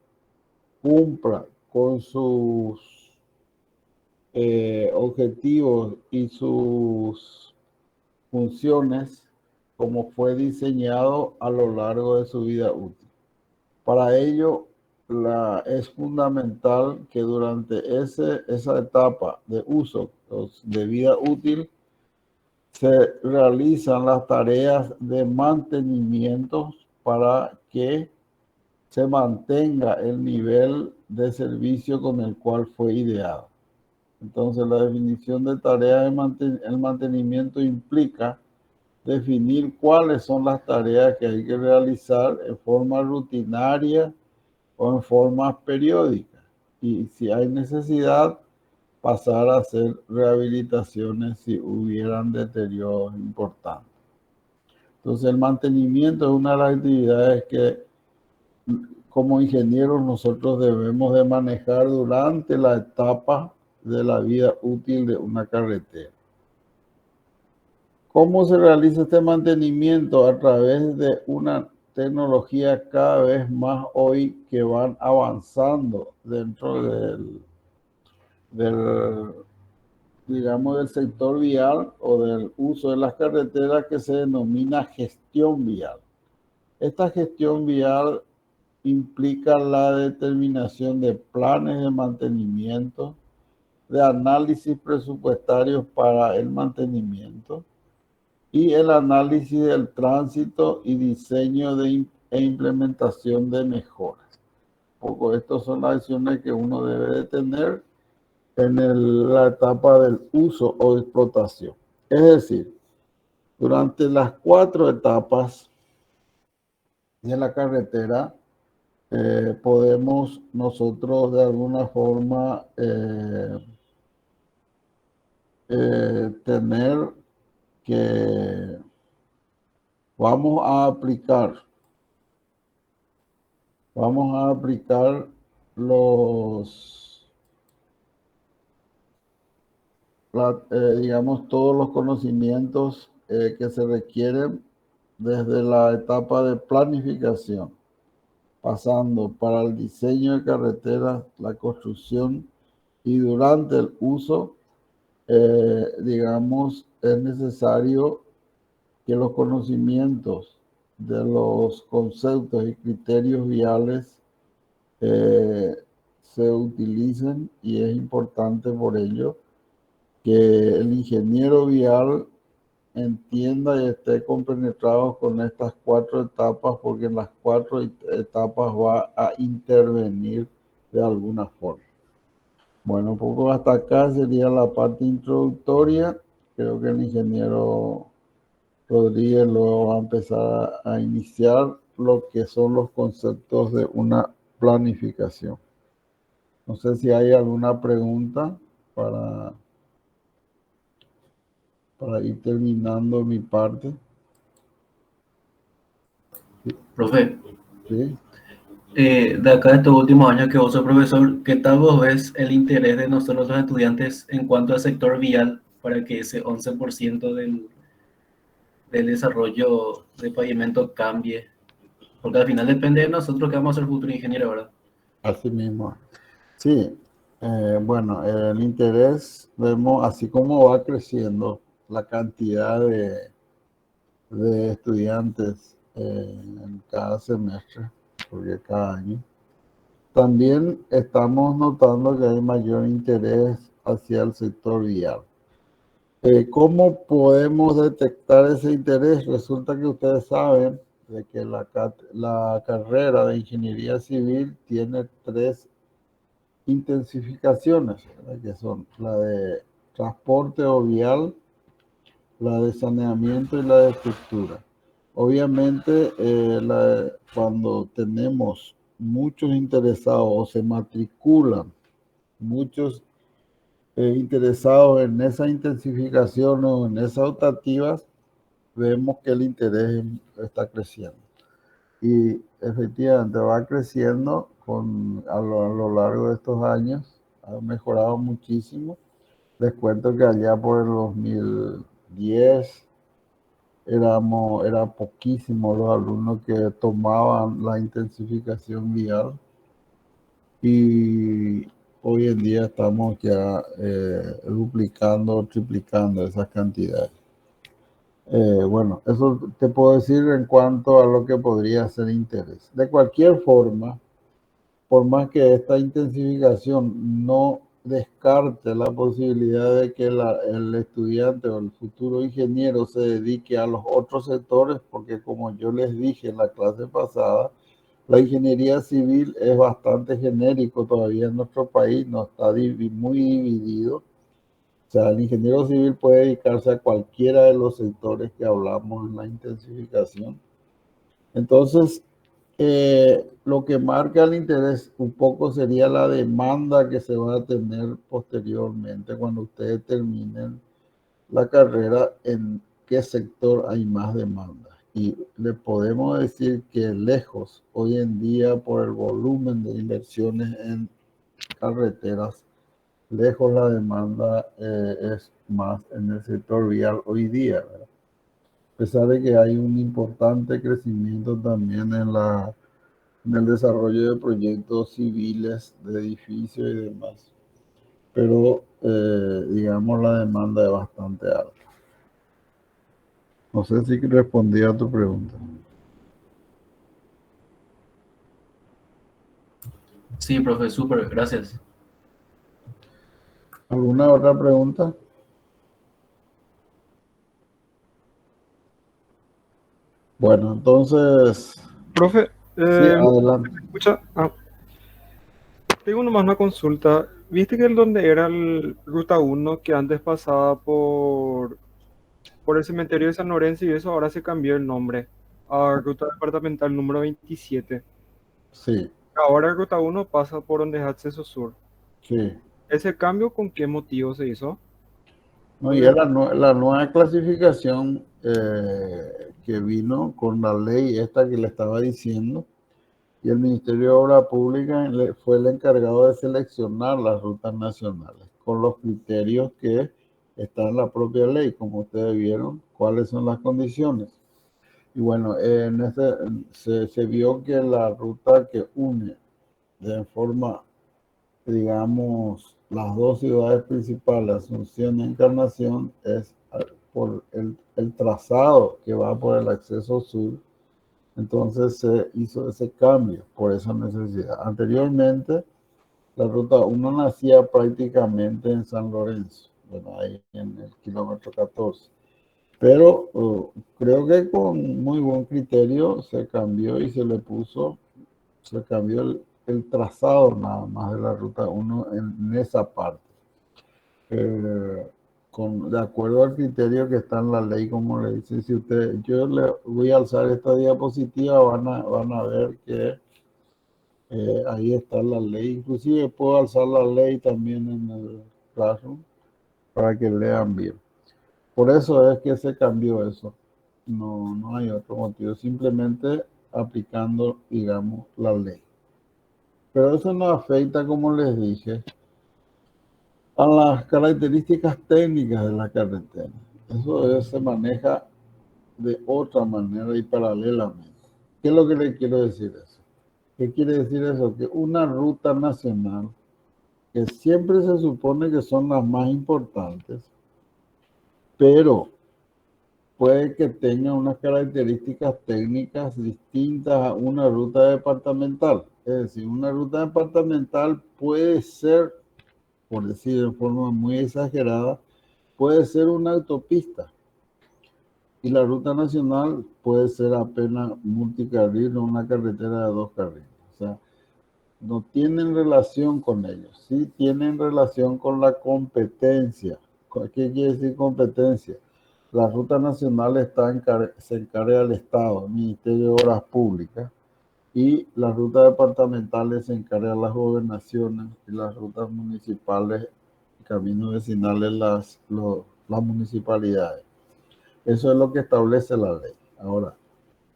cumpla con sus objetivos y sus funciones como fue diseñado a lo largo de su vida útil. Para ello, es fundamental que durante esa etapa de uso, de vida útil, se realizan las tareas de mantenimiento para que se mantenga el nivel de servicio con el cual fue ideado. Entonces, la definición de tareas el mantenimiento implica definir cuáles son las tareas que hay que realizar en forma rutinaria o en forma periódica. Y si hay necesidad, pasar a hacer rehabilitaciones si hubieran deterioros importantes. Entonces, el mantenimiento es una de las actividades que como ingenieros nosotros debemos de manejar durante la etapa de la vida útil de una carretera. ¿Cómo se realiza este mantenimiento? A través de una tecnología cada vez más hoy que van avanzando dentro digamos, del sector vial o del uso de las carreteras, que se denomina gestión vial. Esta gestión vial implica la determinación de planes de mantenimiento, de análisis presupuestarios para el mantenimiento y el análisis del tránsito y diseño e implementación de mejoras. Poco estas son las acciones que uno debe de tener en la etapa del uso o explotación. Es decir, durante las 4 etapas de la carretera, podemos nosotros de alguna forma tener que vamos a aplicar digamos, todos los conocimientos que se requieren desde la etapa de planificación, pasando para el diseño de carreteras, la construcción y durante el uso, digamos, es necesario que los conocimientos de los conceptos y criterios viales se utilicen, y es importante por ello que el ingeniero vial entienda y esté compenetrado con estas 4 etapas, porque en las 4 etapas va a intervenir de alguna forma. Bueno, un poco hasta acá sería la parte introductoria. Creo que el ingeniero Rodríguez lo va a empezar a iniciar lo que son los conceptos de una planificación. No sé si hay alguna pregunta para ir terminando mi parte. Profe, ¿Sí? de acá de estos últimos años que vos sos profesor, ¿qué tal vos ves el interés de nosotros los estudiantes en cuanto al sector vial para que ese 11% del desarrollo de pavimento cambie? Porque al final depende de nosotros que vamos a ser futuro ingeniero, ¿verdad? Así mismo. Sí, bueno, el interés, vemos así como va creciendo la cantidad de estudiantes en cada semestre, porque cada año. También estamos notando que hay mayor interés hacia el sector vial. ¿Cómo podemos detectar ese interés? Resulta que ustedes saben de que la carrera de ingeniería civil tiene 3 intensificaciones, ¿verdad? Que son la de transporte o vial, la de saneamiento y la de estructura. Obviamente, cuando tenemos muchos interesados o se matriculan muchos interesados en esa intensificación o en esas optativas, vemos que el interés está creciendo. Y efectivamente va creciendo a lo largo de estos años, ha mejorado muchísimo. Les cuento que allá por el 2010 eran poquísimos los alumnos que tomaban la intensificación vial, y hoy en día estamos ya duplicando o triplicando esas cantidades. Bueno, eso te puedo decir en cuanto a lo que podría ser interés. De cualquier forma, por más que esta intensificación no descarte la posibilidad de que el estudiante o el futuro ingeniero se dedique a los otros sectores, porque como yo les dije en la clase pasada, La ingeniería civil es bastante genérico todavía en nuestro país, no está muy dividido. O sea, el ingeniero civil puede dedicarse a cualquiera de los sectores que hablamos en la intensificación. Entonces, lo que marca el interés un poco sería la demanda que se va a tener posteriormente cuando ustedes terminen la carrera, en qué sector hay más demanda. Y le podemos decir que lejos, hoy en día, por el volumen de inversiones en carreteras, lejos la demanda es más en el sector vial hoy día, ¿verdad? A pesar de que hay un importante crecimiento también en el desarrollo de proyectos civiles, de edificios y demás. Pero, digamos, la demanda es bastante alta. No sé si respondí a tu pregunta. Sí, profe, súper, gracias. ¿Alguna otra pregunta? Bueno, entonces, Profe, sí, adelante. escucha, tengo nomás una consulta. ¿Viste que el donde era el Ruta 1 que antes pasaba por el cementerio de San Lorenzo y eso ahora se cambió el nombre a Ruta Departamental número 27? Sí, Ahora el Ruta 1 pasa por donde es Acceso Sur. sí. ¿Ese cambio con qué motivo se hizo? No, y es la nueva clasificación que vino con la ley esta que le estaba diciendo, y el Ministerio de Obras Públicas fue el encargado de seleccionar las rutas nacionales con los criterios que están en la propia ley, como ustedes vieron, cuáles son las condiciones. Y bueno, se vio que la ruta que une de forma, digamos, las dos ciudades principales, Asunción y Encarnación, es por el trazado que va por el acceso sur. Entonces se hizo ese cambio por esa necesidad. Anteriormente, la ruta 1 nacía prácticamente en San Lorenzo, bueno, ahí en el kilómetro 14. Pero creo que con muy buen criterio se cambió y se cambió el trazado nada más de la ruta 1 en esa parte. De acuerdo al criterio que está en la ley, como le dice, si usted, yo le voy a alzar esta diapositiva, van a ver que ahí está la ley. Inclusive puedo alzar la ley también en el Classroom para que lean bien. Por eso es que se cambió eso. No, no hay otro motivo, simplemente aplicando, digamos, la ley. Pero eso no afecta, como les dije, a las características técnicas de la carretera. Eso se maneja de otra manera y paralelamente. ¿Qué es lo que le quiero decir eso? ¿Qué quiere decir eso? Que una ruta nacional, que siempre se supone que son las más importantes, pero puede que tenga unas características técnicas distintas a una ruta departamental. Es decir, una ruta departamental puede ser, por decir de forma muy exagerada, puede ser una autopista. Y la ruta nacional puede ser apenas multicarril o una carretera de dos carriles. O sea, no tienen relación con ellos, sí tienen relación con la competencia. ¿Qué quiere decir competencia? La ruta nacional se encarga del Estado, el Ministerio de Obras Públicas, y las rutas departamentales se encargan las gobernaciones y las rutas municipales y caminos vecinales las municipalidades. Eso es lo que establece la ley. Ahora,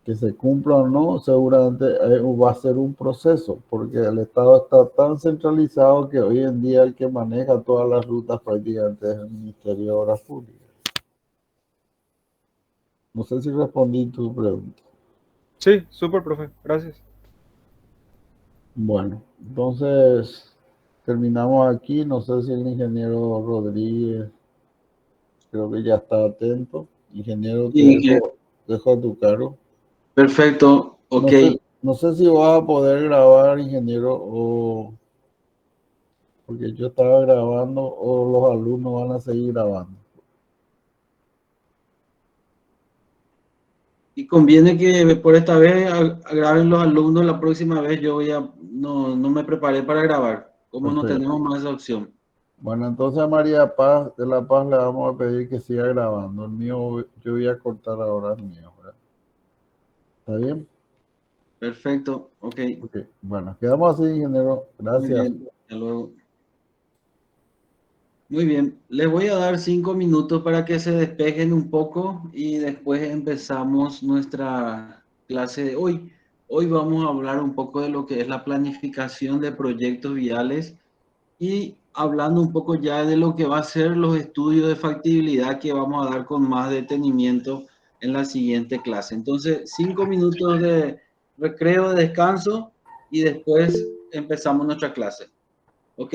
que se cumpla o no, seguramente va a ser un proceso, porque el Estado está tan centralizado que hoy en día el que maneja todas las rutas prácticamente es el Ministerio de Obras Públicas. No sé si respondí tu pregunta. Sí, súper, profe, gracias. Bueno, entonces terminamos aquí. No sé si el ingeniero Rodríguez, creo que ya está atento. Ingeniero, te dejo a tu cargo. Perfecto, ok. No sé si vas a poder grabar, ingeniero, o porque yo estaba grabando o los alumnos van a seguir grabando. Y conviene que por esta vez graben los alumnos, la próxima vez yo no me preparé para grabar, como no Perfecto. tenemos más esa opción. Bueno, entonces a María Paz de La Paz le vamos a pedir que siga grabando. El mío, yo voy a cortar ahora el mío, ¿verdad? ¿Está bien? Perfecto, ok, Ok. Bueno, quedamos así, ingeniero. muy Gracias. bien, hasta luego. Muy bien, les voy a dar 5 minutos para que se despejen un poco y después empezamos nuestra clase de hoy. Hoy vamos a hablar un poco de lo que es la planificación de proyectos viales y hablando un poco ya de lo que va a ser los estudios de factibilidad que vamos a dar con más detenimiento en la siguiente clase. Entonces, 5 minutos de recreo, de descanso y después empezamos nuestra clase. ¿Ok?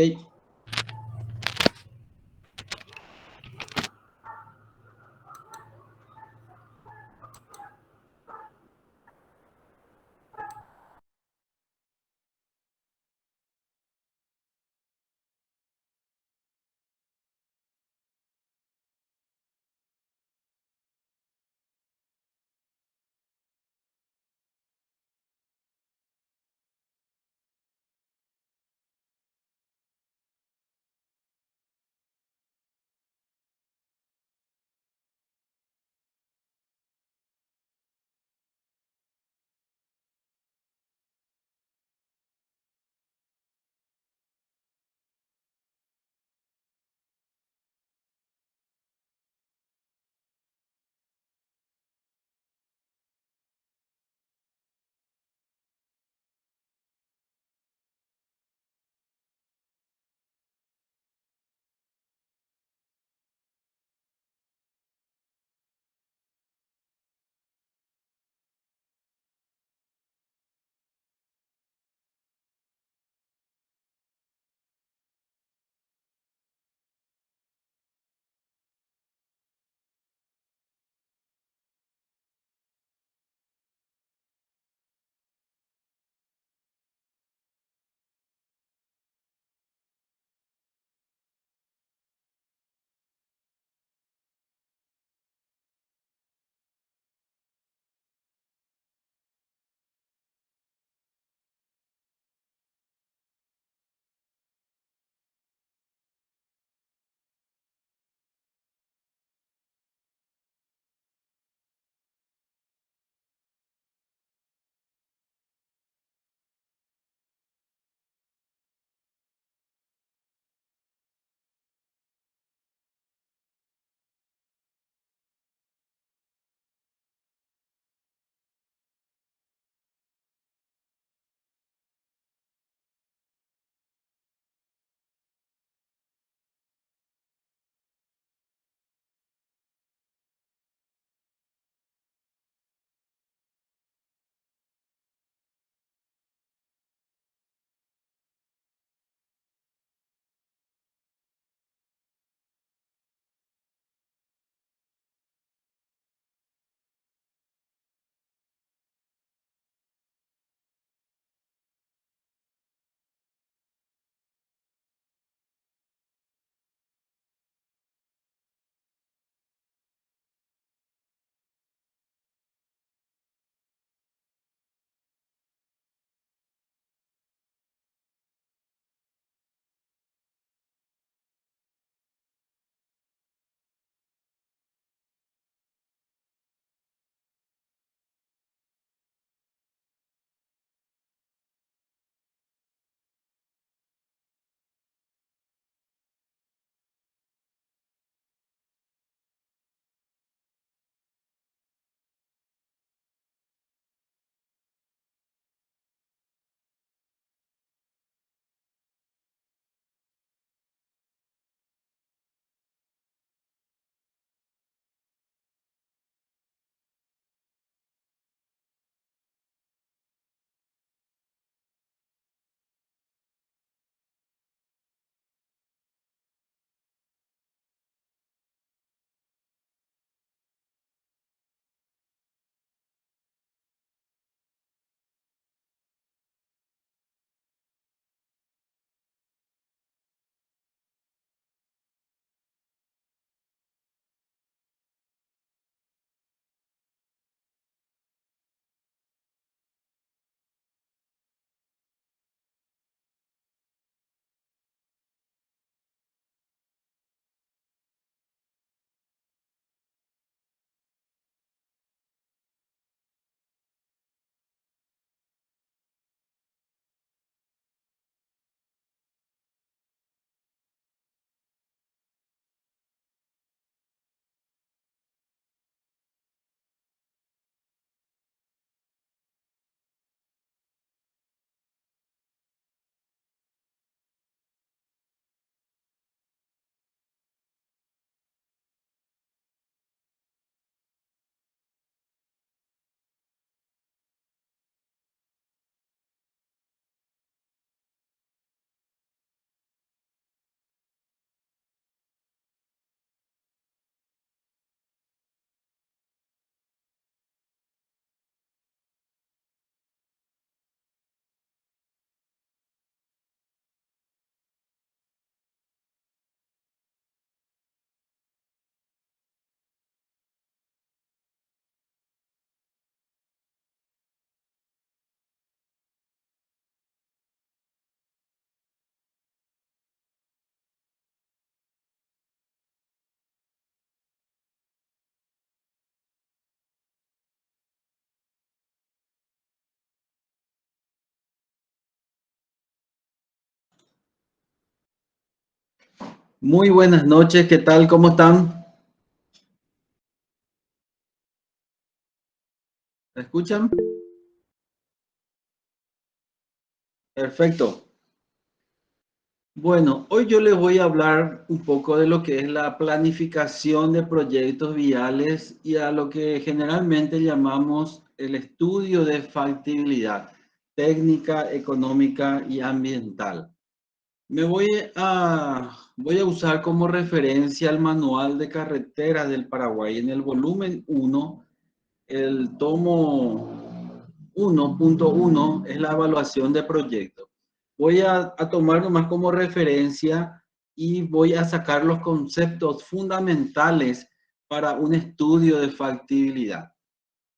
Muy buenas noches, ¿qué tal? ¿Cómo están? ¿Me escuchan? Perfecto. Bueno, hoy yo les voy a hablar un poco de lo que es la planificación de proyectos viales y a lo que generalmente llamamos el estudio de factibilidad técnica, económica y ambiental. Voy a usar como referencia el manual de carreteras del Paraguay en el volumen 1, el tomo 1.1 es la evaluación de proyectos. Voy a tomar nomás como referencia y voy a sacar los conceptos fundamentales para un estudio de factibilidad.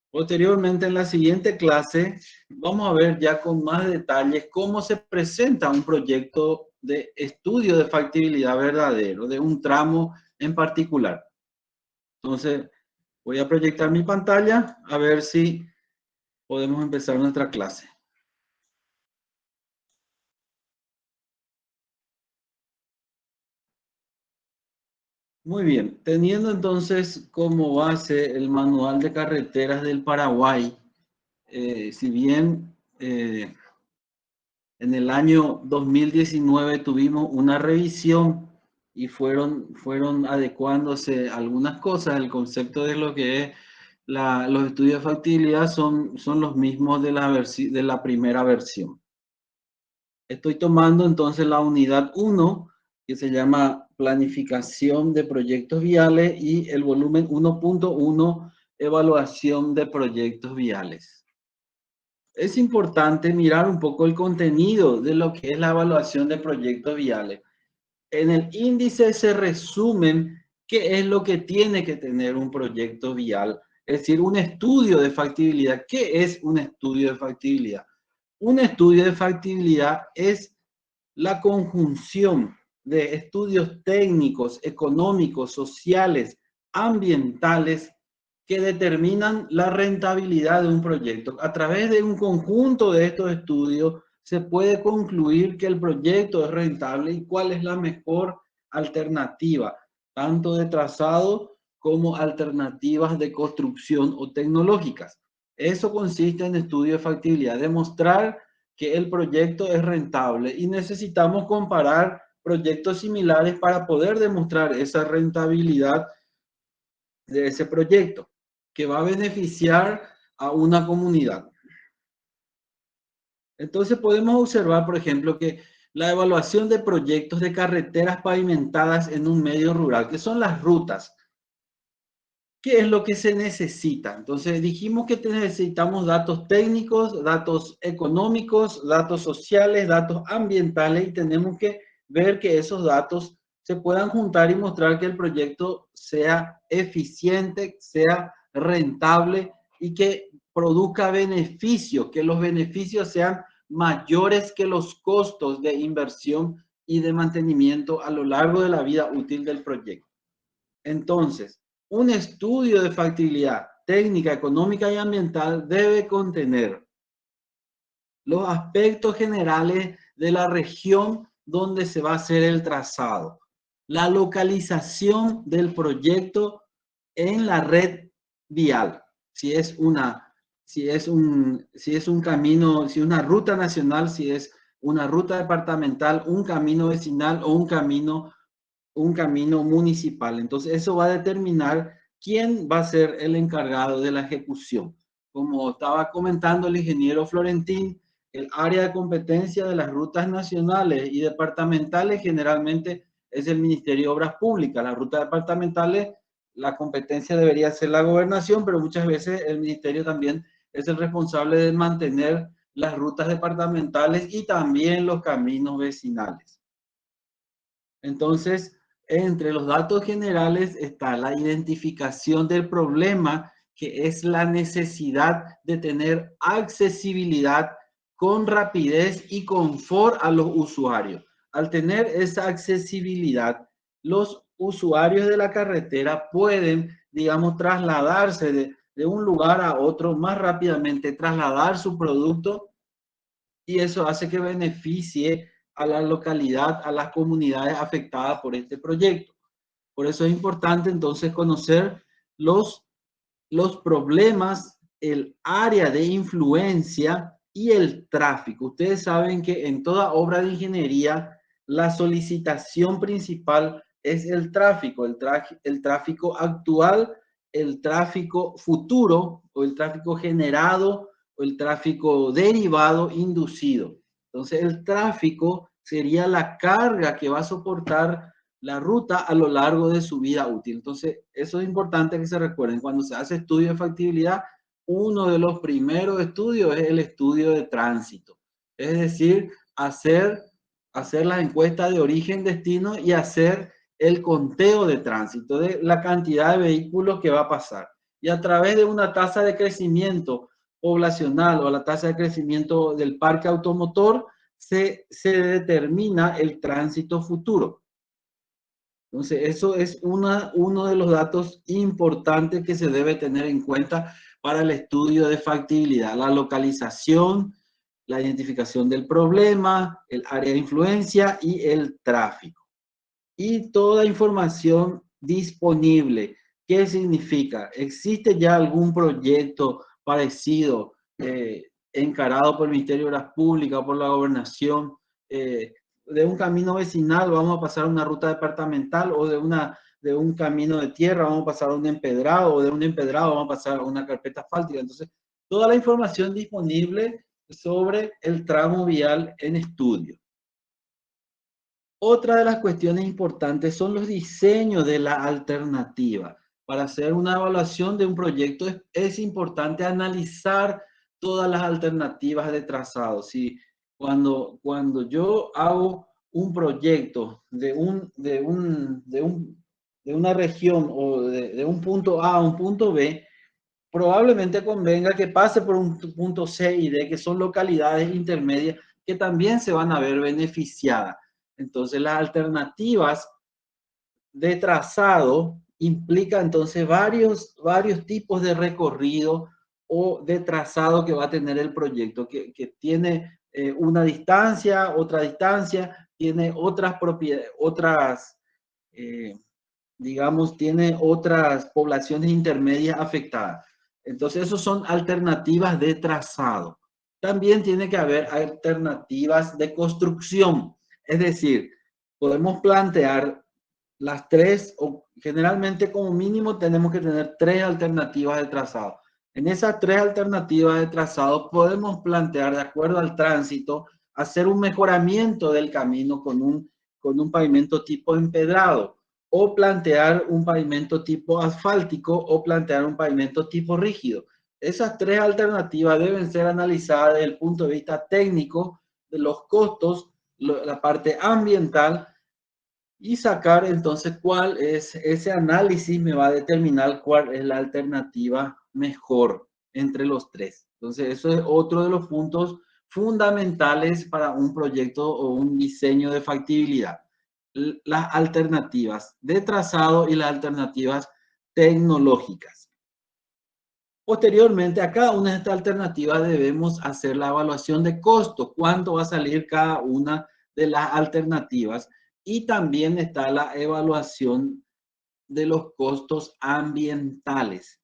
Posteriormente, en la siguiente clase, vamos a ver ya con más detalles cómo se presenta un proyecto de estudio de factibilidad verdadero, de un tramo en particular. Entonces, voy a proyectar mi pantalla a ver si podemos empezar nuestra clase. Muy bien, teniendo entonces como base el manual de carreteras del Paraguay, si bien en el año 2019 tuvimos una revisión y fueron adecuándose algunas cosas, el concepto de lo que es los estudios de factibilidad son los mismos de la primera versión. Estoy tomando entonces la unidad 1, que se llama Planificación de Proyectos Viales, y el volumen 1.1, Evaluación de Proyectos Viales. Es importante mirar un poco el contenido de lo que es la evaluación de proyectos viales. En el índice se resumen qué es lo que tiene que tener un proyecto vial, es decir, un estudio de factibilidad. ¿Qué es un estudio de factibilidad? Un estudio de factibilidad es la conjunción de estudios técnicos, económicos, sociales, ambientales que determinan la rentabilidad de un proyecto. A través de un conjunto de estos estudios se puede concluir que el proyecto es rentable y cuál es la mejor alternativa, tanto de trazado como alternativas de construcción o tecnológicas. Eso consiste en estudio de factibilidad, demostrar que el proyecto es rentable y necesitamos comparar proyectos similares para poder demostrar esa rentabilidad de ese proyecto que va a beneficiar a una comunidad. Entonces podemos observar, por ejemplo, que la evaluación de proyectos de carreteras pavimentadas en un medio rural, que son las rutas. ¿Qué es lo que se necesita? Entonces dijimos que necesitamos datos técnicos, datos económicos, datos sociales, datos ambientales, y tenemos que ver que esos datos se puedan juntar y mostrar que el proyecto sea eficiente, sea rentable y que produzca beneficios, que los beneficios sean mayores que los costos de inversión y de mantenimiento a lo largo de la vida útil del proyecto. Entonces, un estudio de factibilidad técnica, económica y ambiental debe contener los aspectos generales de la región donde se va a hacer el trazado, la localización del proyecto en la red vial, si es un camino, si es una ruta nacional, si es una ruta departamental, un camino vecinal o un camino municipal. Entonces, eso va a determinar quién va a ser el encargado de la ejecución. Como estaba comentando el ingeniero Florentín, el área de competencia de las rutas nacionales y departamentales generalmente es el Ministerio de Obras Públicas. Las rutas departamentales, la competencia debería ser la gobernación, pero muchas veces el ministerio también es el responsable de mantener las rutas departamentales y también los caminos vecinales. Entonces, entre los datos generales está la identificación del problema, que es la necesidad de tener accesibilidad con rapidez y confort a los usuarios. Al tener esa accesibilidad, los usuarios de la carretera pueden, digamos, trasladarse de un lugar a otro más rápidamente, trasladar su producto, y eso hace que beneficie a la localidad, a las comunidades afectadas por este proyecto. Por eso es importante entonces conocer los problemas, el área de influencia y el tráfico. Ustedes saben que en toda obra de ingeniería la solicitación principal es el tráfico actual, el tráfico futuro o el tráfico generado o el tráfico derivado inducido. Entonces el tráfico sería la carga que va a soportar la ruta a lo largo de su vida útil. Entonces, eso es importante que se recuerden. Cuando se hace estudio de factibilidad, uno de los primeros estudios es el estudio de tránsito. Es decir, hacer la encuesta de origen-destino y hacer el conteo de tránsito, de la cantidad de vehículos que va a pasar. Y a través de una tasa de crecimiento poblacional o la tasa de crecimiento del parque automotor, se determina el tránsito futuro. Entonces, eso es uno de los datos importantes que se debe tener en cuenta para el estudio de factibilidad. La localización, la identificación del problema, el área de influencia y el tráfico. Y toda información disponible. ¿Qué significa? ¿Existe ya algún proyecto parecido encarado por el Ministerio de Obras Públicas, por la Gobernación? De un camino vecinal vamos a pasar a una ruta departamental, o de un camino de tierra vamos a pasar a un empedrado, o de un empedrado vamos a pasar a una carpeta asfáltica. Entonces, toda la información disponible sobre el tramo vial en estudio. Otra de las cuestiones importantes son los diseños de la alternativa. Para hacer una evaluación de un proyecto es importante analizar todas las alternativas de trazado. Si cuando yo hago un proyecto de una región o de un punto A a un punto B, probablemente convenga que pase por un punto C y D, que son localidades intermedias que también se van a ver beneficiadas. Entonces, las alternativas de trazado implican entonces varios tipos de recorrido o de trazado que va a tener el proyecto, que tiene una distancia, otra distancia, tiene otras propiedades, digamos, tiene otras poblaciones intermedias afectadas. Entonces, esos son alternativas de trazado. También tiene que haber alternativas de construcción. Es decir, podemos plantear las tres, o generalmente como mínimo tenemos que tener 3 alternativas de trazado. En esas 3 alternativas de trazado podemos plantear, de acuerdo al tránsito, hacer un mejoramiento del camino con un pavimento tipo empedrado, o plantear un pavimento tipo asfáltico, o plantear un pavimento tipo rígido. Esas 3 alternativas deben ser analizadas desde el punto de vista técnico, de los costos, la parte ambiental, y sacar entonces cuál es ese análisis, me va a determinar cuál es la alternativa mejor entre los 3. Entonces, eso es otro de los puntos fundamentales para un proyecto o un diseño de factibilidad. Las alternativas de trazado y las alternativas tecnológicas. Posteriormente, a cada una de estas alternativas debemos hacer la evaluación de costo, cuánto va a salir cada una de las alternativas, y también está la evaluación de los costos ambientales.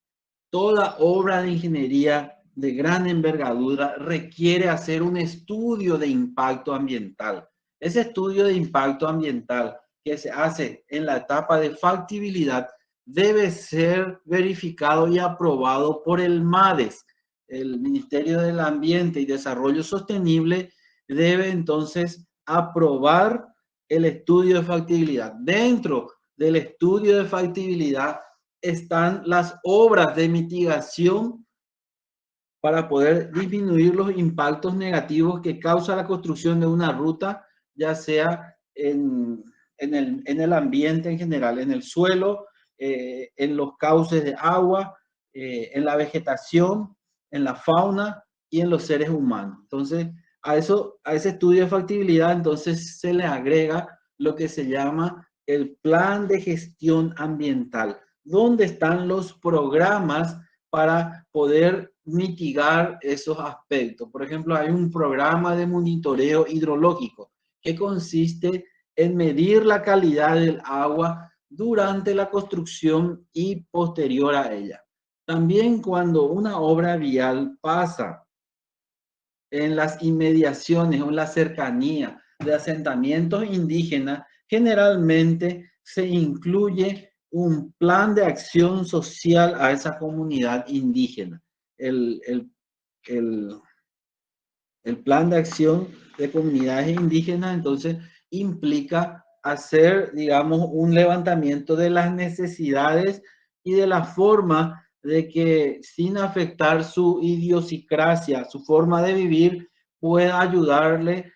Toda obra de ingeniería de gran envergadura requiere hacer un estudio de impacto ambiental. Ese estudio de impacto ambiental que se hace en la etapa de factibilidad debe ser verificado y aprobado por el MADES. El Ministerio del Ambiente y Desarrollo Sostenible debe entonces aprobar el estudio de factibilidad. Dentro del estudio de factibilidad están las obras de mitigación para poder disminuir los impactos negativos que causa la construcción de una ruta, ya sea en el ambiente en general, en el suelo, en los cauces de agua, en la vegetación, en la fauna y en los seres humanos. Entonces, a ese estudio de factibilidad, entonces se le agrega lo que se llama el plan de gestión ambiental, donde están los programas para poder mitigar esos aspectos. Por ejemplo, hay un programa de monitoreo hidrológico que consiste en medir la calidad del agua durante la construcción y posterior a ella. También cuando una obra vial pasa en las inmediaciones o en la cercanía de asentamientos indígenas, generalmente se incluye un plan de acción social a esa comunidad indígena. El plan de acción de comunidades indígenas, entonces, implica hacer, digamos, un levantamiento de las necesidades y de la forma de que, sin afectar su idiosincrasia, su forma de vivir, pueda ayudarle,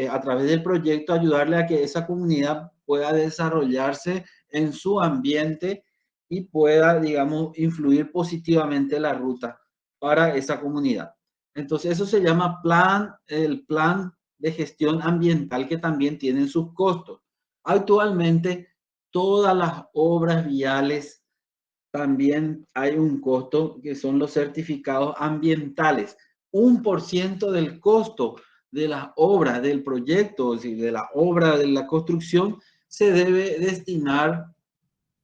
a través del proyecto, ayudarle a que esa comunidad pueda desarrollarse en su ambiente y pueda, digamos, influir positivamente la ruta para esa comunidad. Entonces, eso se llama el plan de gestión ambiental, que también tienen sus costos. Actualmente, todas las obras viales también hay un costo, que son los certificados ambientales. 1% del costo de las obras del proyecto, es decir, de la obra de la construcción, se debe destinar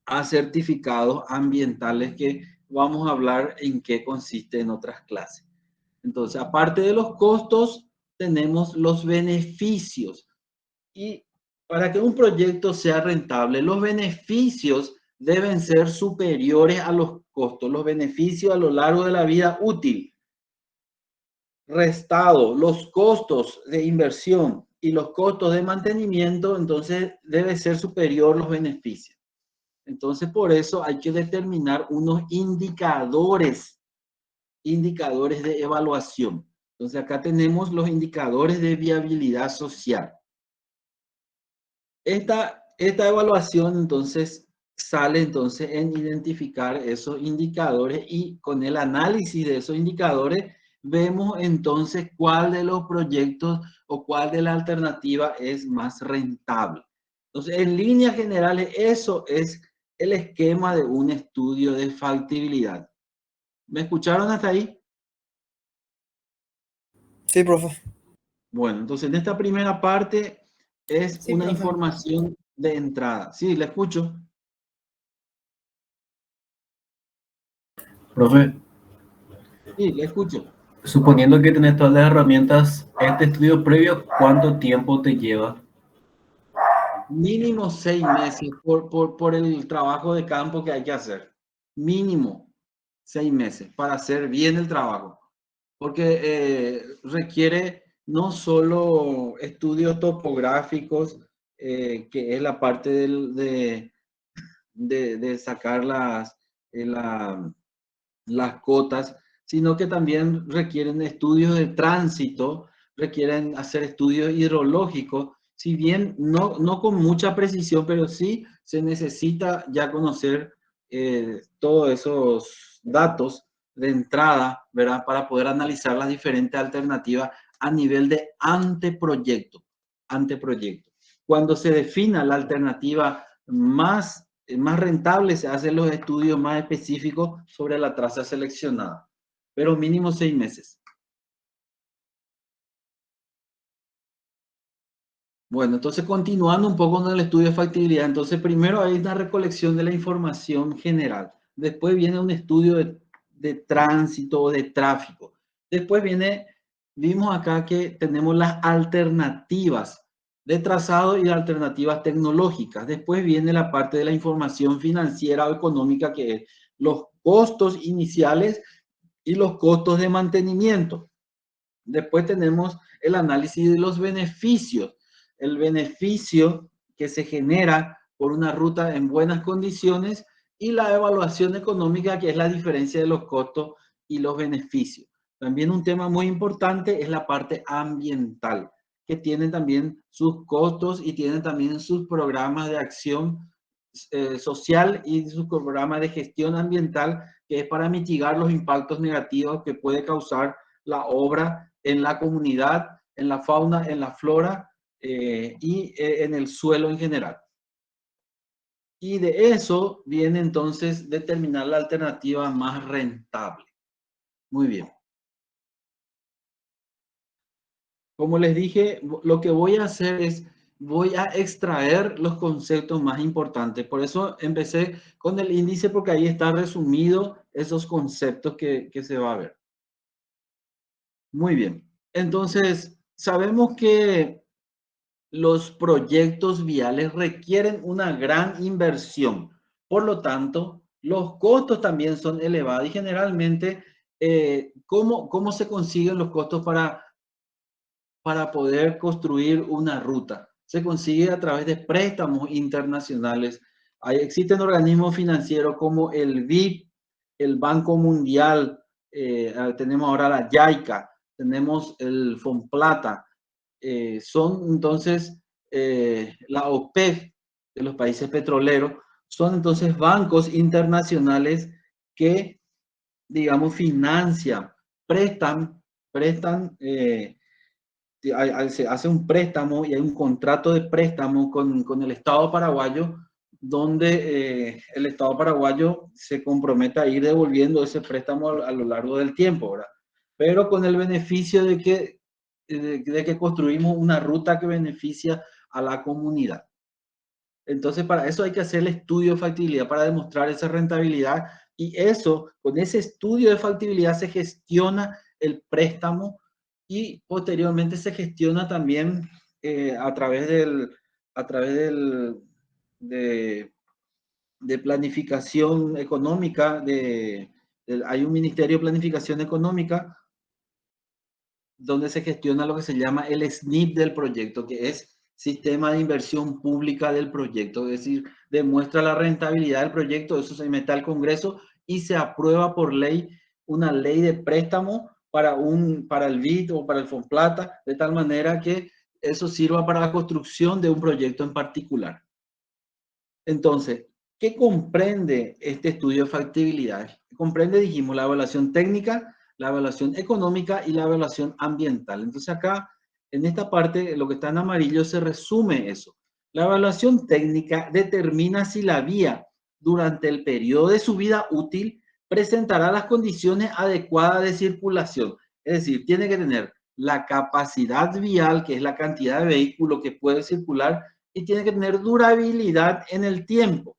a certificados ambientales, que vamos a hablar en qué consiste en otras clases. Entonces, aparte de los costos, tenemos los beneficios. Y para que un proyecto sea rentable, los beneficios deben ser superiores a los costos. Los beneficios a lo largo de la vida útil, restado los costos de inversión y los costos de mantenimiento, entonces debe ser superior los beneficios. Entonces, por eso hay que determinar unos indicadores de evaluación. Entonces, acá tenemos los indicadores de viabilidad social. Esta evaluación, entonces, sale entonces en identificar esos indicadores, y con el análisis de esos indicadores vemos entonces cuál de los proyectos o cuál de la alternativa es más rentable. Entonces, en líneas generales, eso es el esquema de un estudio de factibilidad. ¿Me escucharon hasta ahí? Sí, profe. Bueno, entonces en esta primera parte es Sí, una profe. información de entrada. Sí, le escucho. Profe, Sí, le escucho. suponiendo que tenés todas las herramientas, este estudio previo, ¿cuánto tiempo te lleva? Mínimo 6 meses por el trabajo de campo que hay que hacer. Mínimo 6 meses para hacer bien el trabajo. Porque requiere no solo estudios topográficos, que es la parte de sacar las cotas, sino que también requieren estudios de tránsito, requieren hacer estudios hidrológicos, si bien no con mucha precisión, pero sí se necesita ya conocer todos esos datos de entrada, ¿verdad? Para poder analizar las diferentes alternativas a nivel de anteproyecto. Cuando se defina la alternativa más rentable, se hacen los estudios más específicos sobre la traza seleccionada, pero mínimo 6 meses. Bueno, entonces continuando un poco con el estudio de factibilidad, entonces primero hay una recolección de la información general, después viene un estudio de tránsito o de tráfico, después vimos acá que tenemos las alternativas de trazado y alternativas tecnológicas. Después viene la parte de la información financiera o económica, que es los costos iniciales y los costos de mantenimiento. Después tenemos el análisis de los beneficios. El beneficio que se genera por una ruta en buenas condiciones, y la evaluación económica, que es la diferencia de los costos y los beneficios. También un tema muy importante es la parte ambiental, que tienen también sus costos y tienen también sus programas de acción social y sus programas de gestión ambiental, que es para mitigar los impactos negativos que puede causar la obra en la comunidad, en la fauna, en la flora y en el suelo en general. Y de eso viene entonces determinar la alternativa más rentable. Muy bien. Como les dije, lo que voy a hacer es, voy a extraer los conceptos más importantes. Por eso empecé con el índice, porque ahí está resumido esos conceptos que se va a ver. Muy bien. Entonces, sabemos que los proyectos viales requieren una gran inversión. Por lo tanto, los costos también son elevados y generalmente, ¿cómo se consiguen los costos para poder construir una ruta? Se consigue a través de préstamos internacionales. Existen organismos financieros como el BID, el Banco Mundial, tenemos ahora la JICA, tenemos el Fonplata, son entonces la OPEP de los países petroleros, son entonces bancos internacionales que, digamos, financian, prestan, se hace un préstamo y hay un contrato de préstamo con el Estado paraguayo, donde el Estado paraguayo se compromete a ir devolviendo ese préstamo a lo largo del tiempo, ¿verdad? Pero con el beneficio de que construimos una ruta que beneficia a la comunidad. Entonces, para eso hay que hacer el estudio de factibilidad para demostrar esa rentabilidad, y eso, con ese estudio de factibilidad se gestiona el préstamo y posteriormente se gestiona también a través de planificación económica, hay un Ministerio de Planificación Económica donde se gestiona lo que se llama el SNIP del proyecto, que es Sistema de Inversión Pública del Proyecto, es decir, demuestra la rentabilidad del proyecto, eso se mete al Congreso y se aprueba por ley una ley de préstamo para el BID o para el Fonplata, de tal manera que eso sirva para la construcción de un proyecto en particular. Entonces, ¿qué comprende este estudio de factibilidad? Comprende, dijimos, la evaluación técnica, la evaluación económica y la evaluación ambiental. Entonces acá, en esta parte, lo que está en amarillo se resume eso. La evaluación técnica determina si la vía durante el periodo de su vida útil presentará las condiciones adecuadas de circulación. Es decir, tiene que tener la capacidad vial, que es la cantidad de vehículos que puede circular, y tiene que tener durabilidad en el tiempo.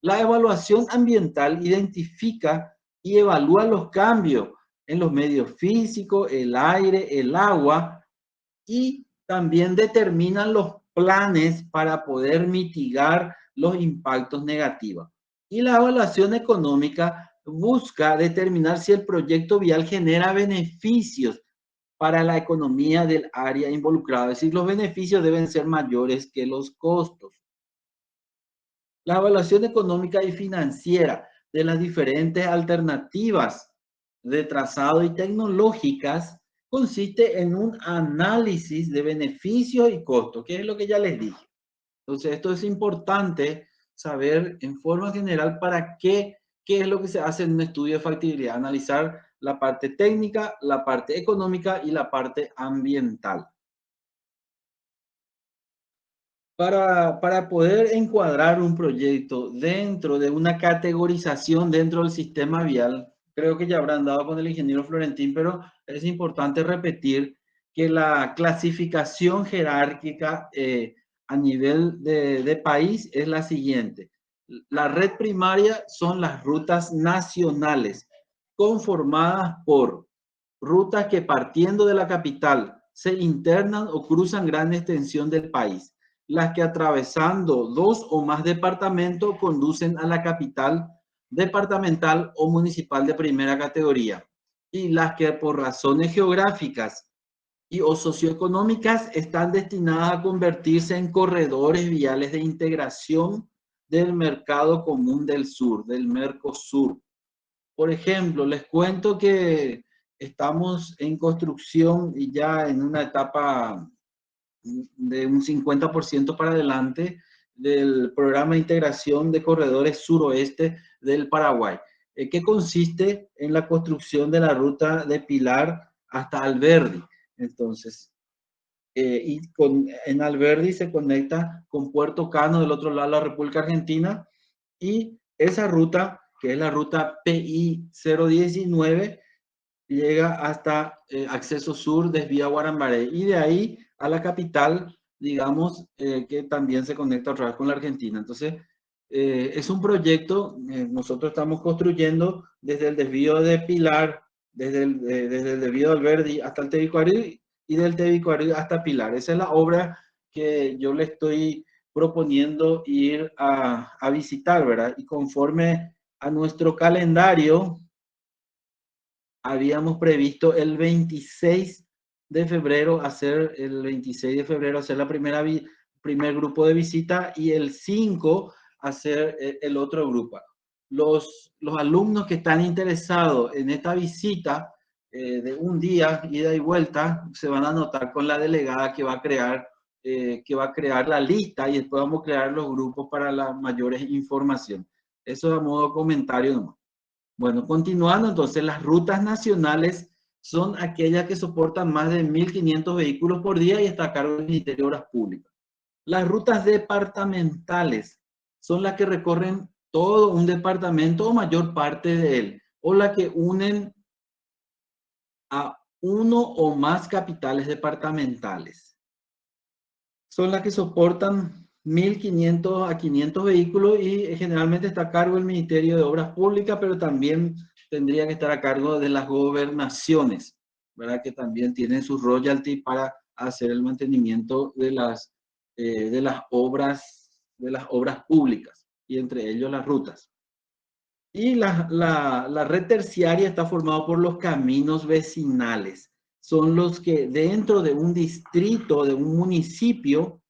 La evaluación ambiental identifica y evalúa los cambios en los medios físicos, el aire, el agua, y también determina los planes para poder mitigar los impactos negativos. Y la evaluación económica busca determinar si el proyecto vial genera beneficios para la economía del área involucrada. Es decir, los beneficios deben ser mayores que los costos. La evaluación económica y financiera de las diferentes alternativas de trazado y tecnológicas consiste en un análisis de beneficios y costos, que es lo que ya les dije. Entonces, esto es importante saber en forma general para qué es lo que se hace en un estudio de factibilidad, analizar la parte técnica, la parte económica y la parte ambiental. Para poder encuadrar un proyecto dentro de una categorización dentro del sistema vial, creo que ya habrán dado con el ingeniero Florentín, pero es importante repetir que la clasificación jerárquica a nivel de país es la siguiente. La red primaria son las rutas nacionales, conformadas por rutas que partiendo de la capital se internan o cruzan gran extensión del país. Las que atravesando 2 o más departamentos conducen a la capital departamental o municipal de primera categoría, y las que por razones geográficas y o socioeconómicas están destinadas a convertirse en corredores viales de integración del mercado común del sur, del Mercosur. Por ejemplo, les cuento que estamos en construcción y ya en una etapa de un 50% para adelante del programa de integración de corredores suroeste del Paraguay, que consiste en la construcción de la ruta de Pilar hasta Alberdi. Entonces, en Alberdi se conecta con Puerto Cano del otro lado de la República Argentina, y esa ruta, que es la ruta PI 019, llega hasta Acceso Sur, desvía a Guarambaré, y de ahí a la capital, digamos, que también se conecta otra vez con la Argentina. Entonces, es un proyecto, nosotros estamos construyendo desde el desvío de Pilar, desde el desvío de Alberdi hasta el Tebicuarí, y del Tebicuarí hasta Pilar. Esa es la obra que yo le estoy proponiendo ir a visitar, ¿verdad? Y conforme a nuestro calendario, habíamos previsto el 26 de febrero hacer la primer grupo de visita, y el 5 hacer el otro grupo. Los alumnos que están interesados en esta visita de un día, ida y vuelta, se van a anotar con la delegada que va a crear la lista, y después vamos a crear los grupos para las mayores informaciones. Eso a modo comentario nomás. Bueno, continuando, entonces, las rutas nacionales son aquellas que soportan más de 1.500 vehículos por día y está a cargo del Ministerio de Obras Públicas. Las rutas departamentales son las que recorren todo un departamento o mayor parte de él, o las que unen a uno o más capitales departamentales. Son las que soportan 1.500 a 500 vehículos y generalmente está a cargo del Ministerio de Obras Públicas, pero también tendría que estar a cargo de las gobernaciones, ¿verdad? Que también tienen sus royalties para hacer el mantenimiento de las obras públicas, y entre ellos las rutas. Y la red terciaria está formada por los caminos vecinales. Son los que dentro de un distrito, de un municipio,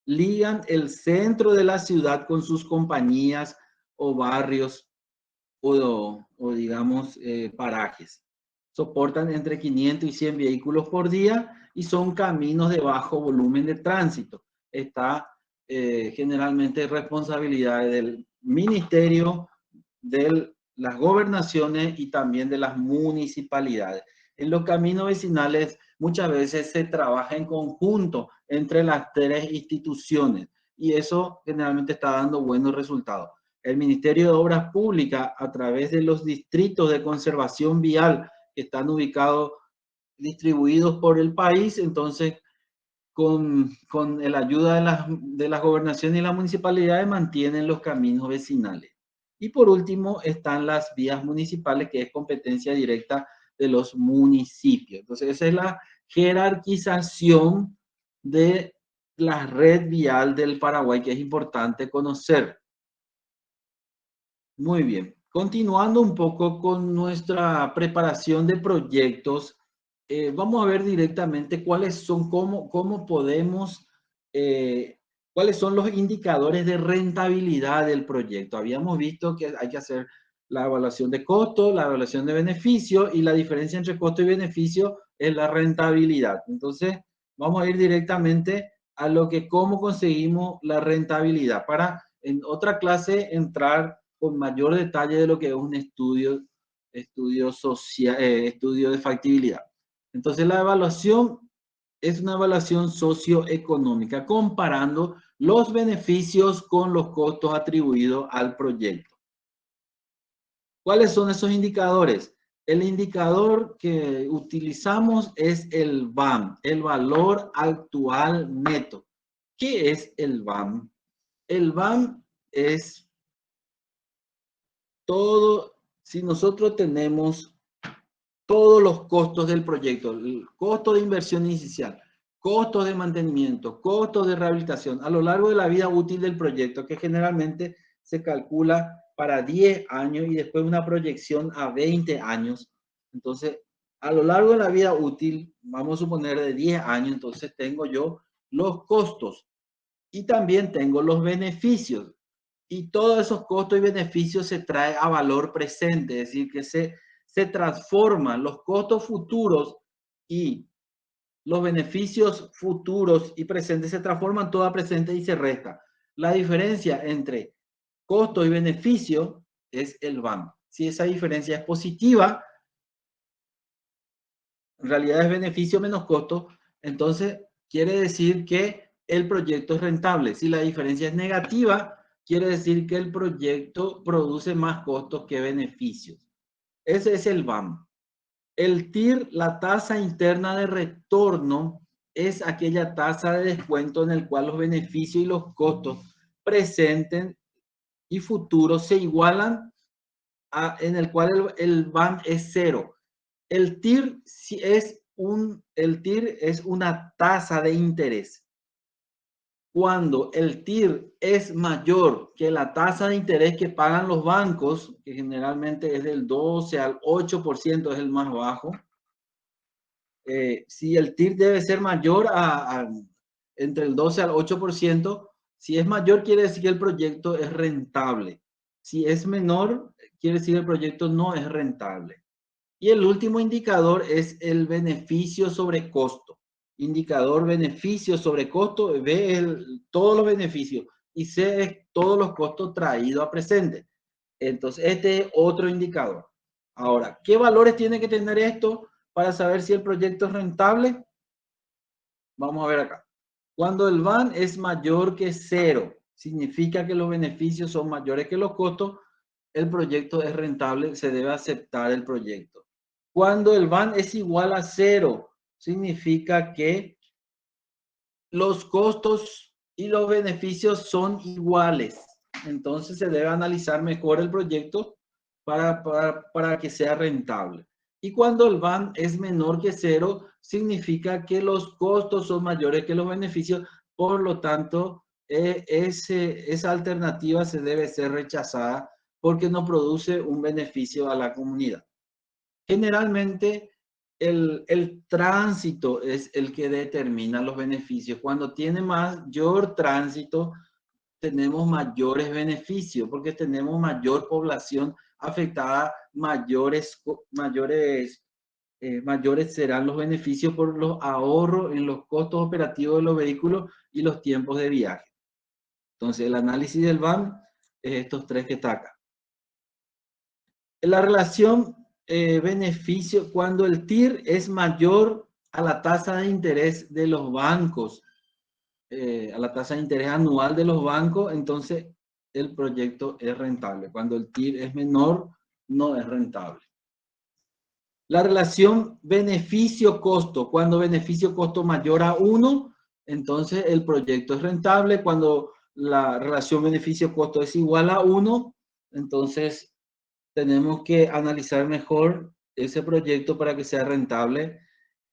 ligan el centro de la ciudad con sus compañías o barrios o digamos, parajes. Soportan entre 500 y 100 vehículos por día y son caminos de bajo volumen de tránsito. Está generalmente responsabilidad del ministerio, de las gobernaciones y también de las municipalidades. En los caminos vecinales muchas veces se trabaja en conjunto entre las tres instituciones, y eso generalmente está dando buenos resultados. El Ministerio de Obras Públicas, a través de los distritos de conservación vial que están distribuidos por el país, entonces con la ayuda de las gobernaciones y las municipalidades mantienen los caminos vecinales. Y por último están las vías municipales, que es competencia directa de los municipios. Entonces esa es la jerarquización de la red vial del Paraguay, que es importante conocer. Muy bien. Continuando un poco con nuestra preparación de proyectos, vamos a ver directamente cuáles son, cómo podemos, cuáles son los indicadores de rentabilidad del proyecto. Habíamos visto que hay que hacer la evaluación de costo, la evaluación de beneficio, y la diferencia entre costo y beneficio es la rentabilidad. Entonces, vamos a ir directamente a cómo conseguimos la rentabilidad, para en otra clase entrar con mayor detalle de lo que es un estudio de factibilidad. Entonces, la evaluación es una evaluación socioeconómica, comparando los beneficios con los costos atribuidos al proyecto. ¿Cuáles son esos indicadores? El indicador que utilizamos es el VAM, el valor actual neto. ¿Qué es el VAM? El VAM es todo, si nosotros tenemos todos los costos del proyecto, el costo de inversión inicial, costos de mantenimiento, costos de rehabilitación a lo largo de la vida útil del proyecto, que generalmente se calcula para 10 años y después una proyección a 20 años. Entonces, a lo largo de la vida útil, vamos a suponer de 10 años, entonces tengo yo los costos y también tengo los beneficios. Y todos esos costos y beneficios se trae a valor presente, es decir, que se transforman los costos futuros y los beneficios futuros y presentes, se transforman todo a presente y se resta. La diferencia entre costo y beneficio es el VAM. Si esa diferencia es positiva, en realidad es beneficio menos costo, entonces quiere decir que el proyecto es rentable. Si la diferencia es negativa, quiere decir que el proyecto produce más costos que beneficios. Ese es el VAM. El TIR, la tasa interna de retorno, es aquella tasa de descuento en el cual los beneficios y los costos presentes y futuros se igualan en el cual el BAN es cero. El TIR es una tasa de interés. Cuando el TIR es mayor que la tasa de interés que pagan los bancos, que generalmente es del 12 al 8%, es el más bajo. Si el TIR debe ser mayor entre el 12 al 8%, si es mayor quiere decir que el proyecto es rentable. Si es menor, quiere decir que el proyecto no es rentable. Y el último indicador es el beneficio sobre costo. Indicador beneficio sobre costo, ve todos los beneficios y C es todos los costos traídos a presente. Entonces, este es otro indicador. Ahora, ¿qué valores tiene que tener esto para saber si el proyecto es rentable? Vamos a ver acá. Cuando el BAN es mayor que cero, significa que los beneficios son mayores que los costos, el proyecto es rentable, se debe aceptar el proyecto. Cuando el BAN es igual a cero, significa que los costos y los beneficios son iguales. Entonces se debe analizar mejor el proyecto para que sea rentable. Y cuando el BAN es menor que cero, significa que los costos son mayores que los beneficios. Por lo tanto, esa alternativa se debe ser rechazada porque no produce un beneficio a la comunidad. Generalmente, el tránsito es el que determina los beneficios. Cuando tiene mayor tránsito, tenemos mayores beneficios porque tenemos mayor población afectada, mayores serán los beneficios por los ahorros en los costos operativos de los vehículos y los tiempos de viaje. Entonces, el análisis del BAN es estos tres que está acá. La relación beneficio, cuando el TIR es mayor a la tasa de interés de los bancos, a la tasa de interés anual de los bancos, entonces el proyecto es rentable. Cuando el TIR es menor, no es rentable. La relación beneficio-costo, cuando beneficio-costo mayor a 1, entonces el proyecto es rentable. Cuando la relación beneficio-costo es igual a 1, entonces tenemos que analizar mejor ese proyecto para que sea rentable.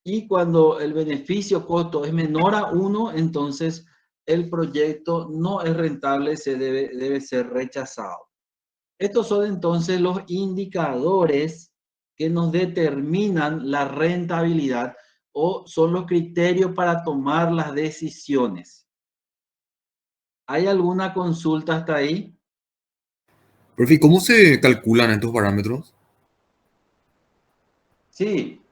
Y cuando el beneficio-costo es menor a 1, entonces el proyecto no es rentable, debe ser rechazado. Estos son entonces los indicadores que nos determinan la rentabilidad o son los criterios para tomar las decisiones. ¿Hay alguna consulta hasta ahí? Profe, ¿cómo se calculan estos parámetros? Sí,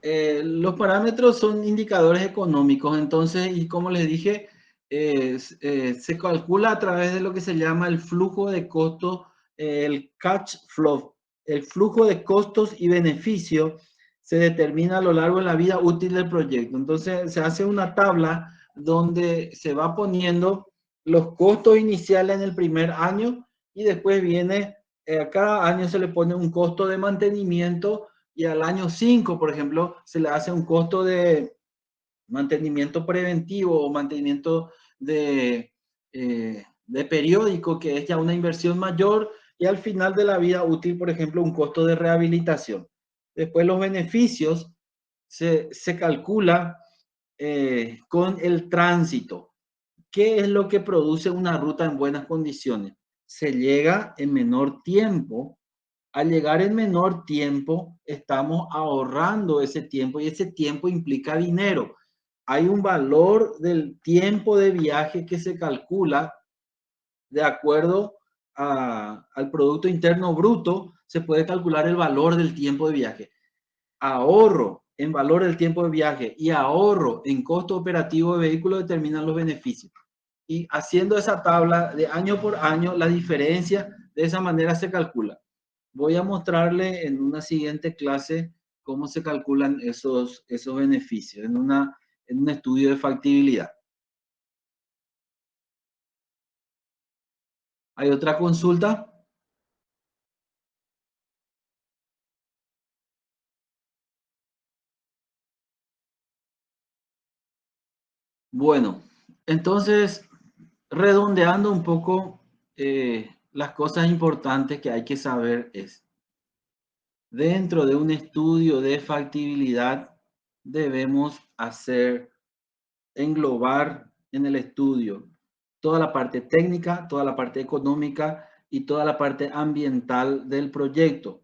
los parámetros son indicadores económicos, entonces, y como les dije, se calcula a través de lo que se llama el flujo de costos, el cash flow. El flujo de costos y beneficios se determina a lo largo de la vida útil del proyecto. Entonces, se hace una tabla donde se va poniendo los costos iniciales en el primer año y después viene, a cada año se le pone un costo de mantenimiento y al año 5, por ejemplo, se le hace un costo de mantenimiento preventivo o mantenimiento de periódico, que es ya una inversión mayor, y al final de la vida útil, por ejemplo, un costo de rehabilitación. Después los beneficios se calcula con el tránsito. ¿Qué es lo que produce una ruta en buenas condiciones? Se llega en menor tiempo. Al llegar en menor tiempo, estamos ahorrando ese tiempo y ese tiempo implica dinero. Hay un valor del tiempo de viaje que se calcula de acuerdo al Producto Interno Bruto, se puede calcular el valor del tiempo de viaje. Ahorro en valor del tiempo de viaje y ahorro en costo operativo de vehículo determinan los beneficios. Y haciendo esa tabla de año por año, la diferencia de esa manera se calcula. Voy a mostrarle en una siguiente clase cómo se calculan esos beneficios en un estudio de factibilidad. ¿Hay otra consulta? Bueno, entonces, redondeando un poco, las cosas importantes que hay que saber es, dentro de un estudio de factibilidad, debemos englobar en el estudio toda la parte técnica, toda la parte económica y toda la parte ambiental del proyecto.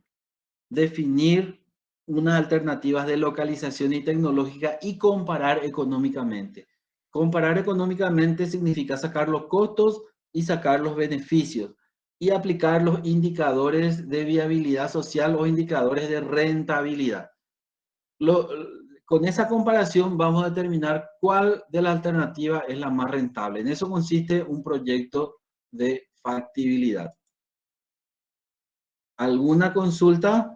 Definir unas alternativas de localización y tecnológica y comparar económicamente. Comparar económicamente significa sacar los costos y sacar los beneficios y aplicar los indicadores de viabilidad social o indicadores de rentabilidad. Con esa comparación vamos a determinar cuál de las alternativas es la más rentable. En eso consiste un proyecto de factibilidad. ¿Alguna consulta?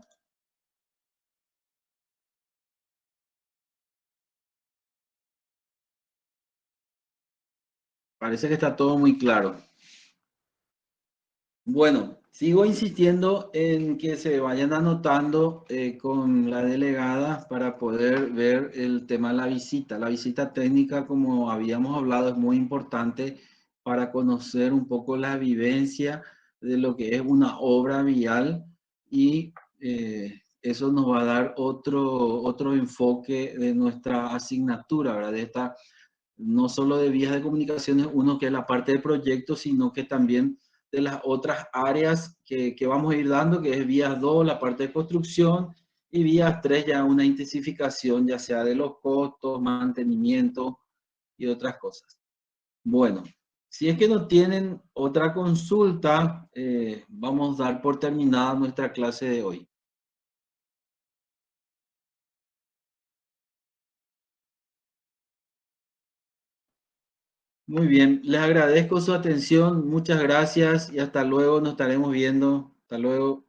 Parece que está todo muy claro. Bueno, sigo insistiendo en que se vayan anotando con la delegada para poder ver el tema de la visita. La visita técnica, como habíamos hablado, es muy importante para conocer un poco la vivencia de lo que es una obra vial y eso nos va a dar otro enfoque de nuestra asignatura, ¿verdad? De esta, no solo de vías de comunicaciones, uno que es la parte de proyectos, sino que también de las otras áreas que vamos a ir dando, que es vías 2, la parte de construcción, y vías 3, ya una intensificación, ya sea de los costos, mantenimiento y otras cosas. Bueno, si es que no tienen otra consulta, vamos a dar por terminada nuestra clase de hoy. Muy bien, les agradezco su atención, muchas gracias y hasta luego, nos estaremos viendo. Hasta luego.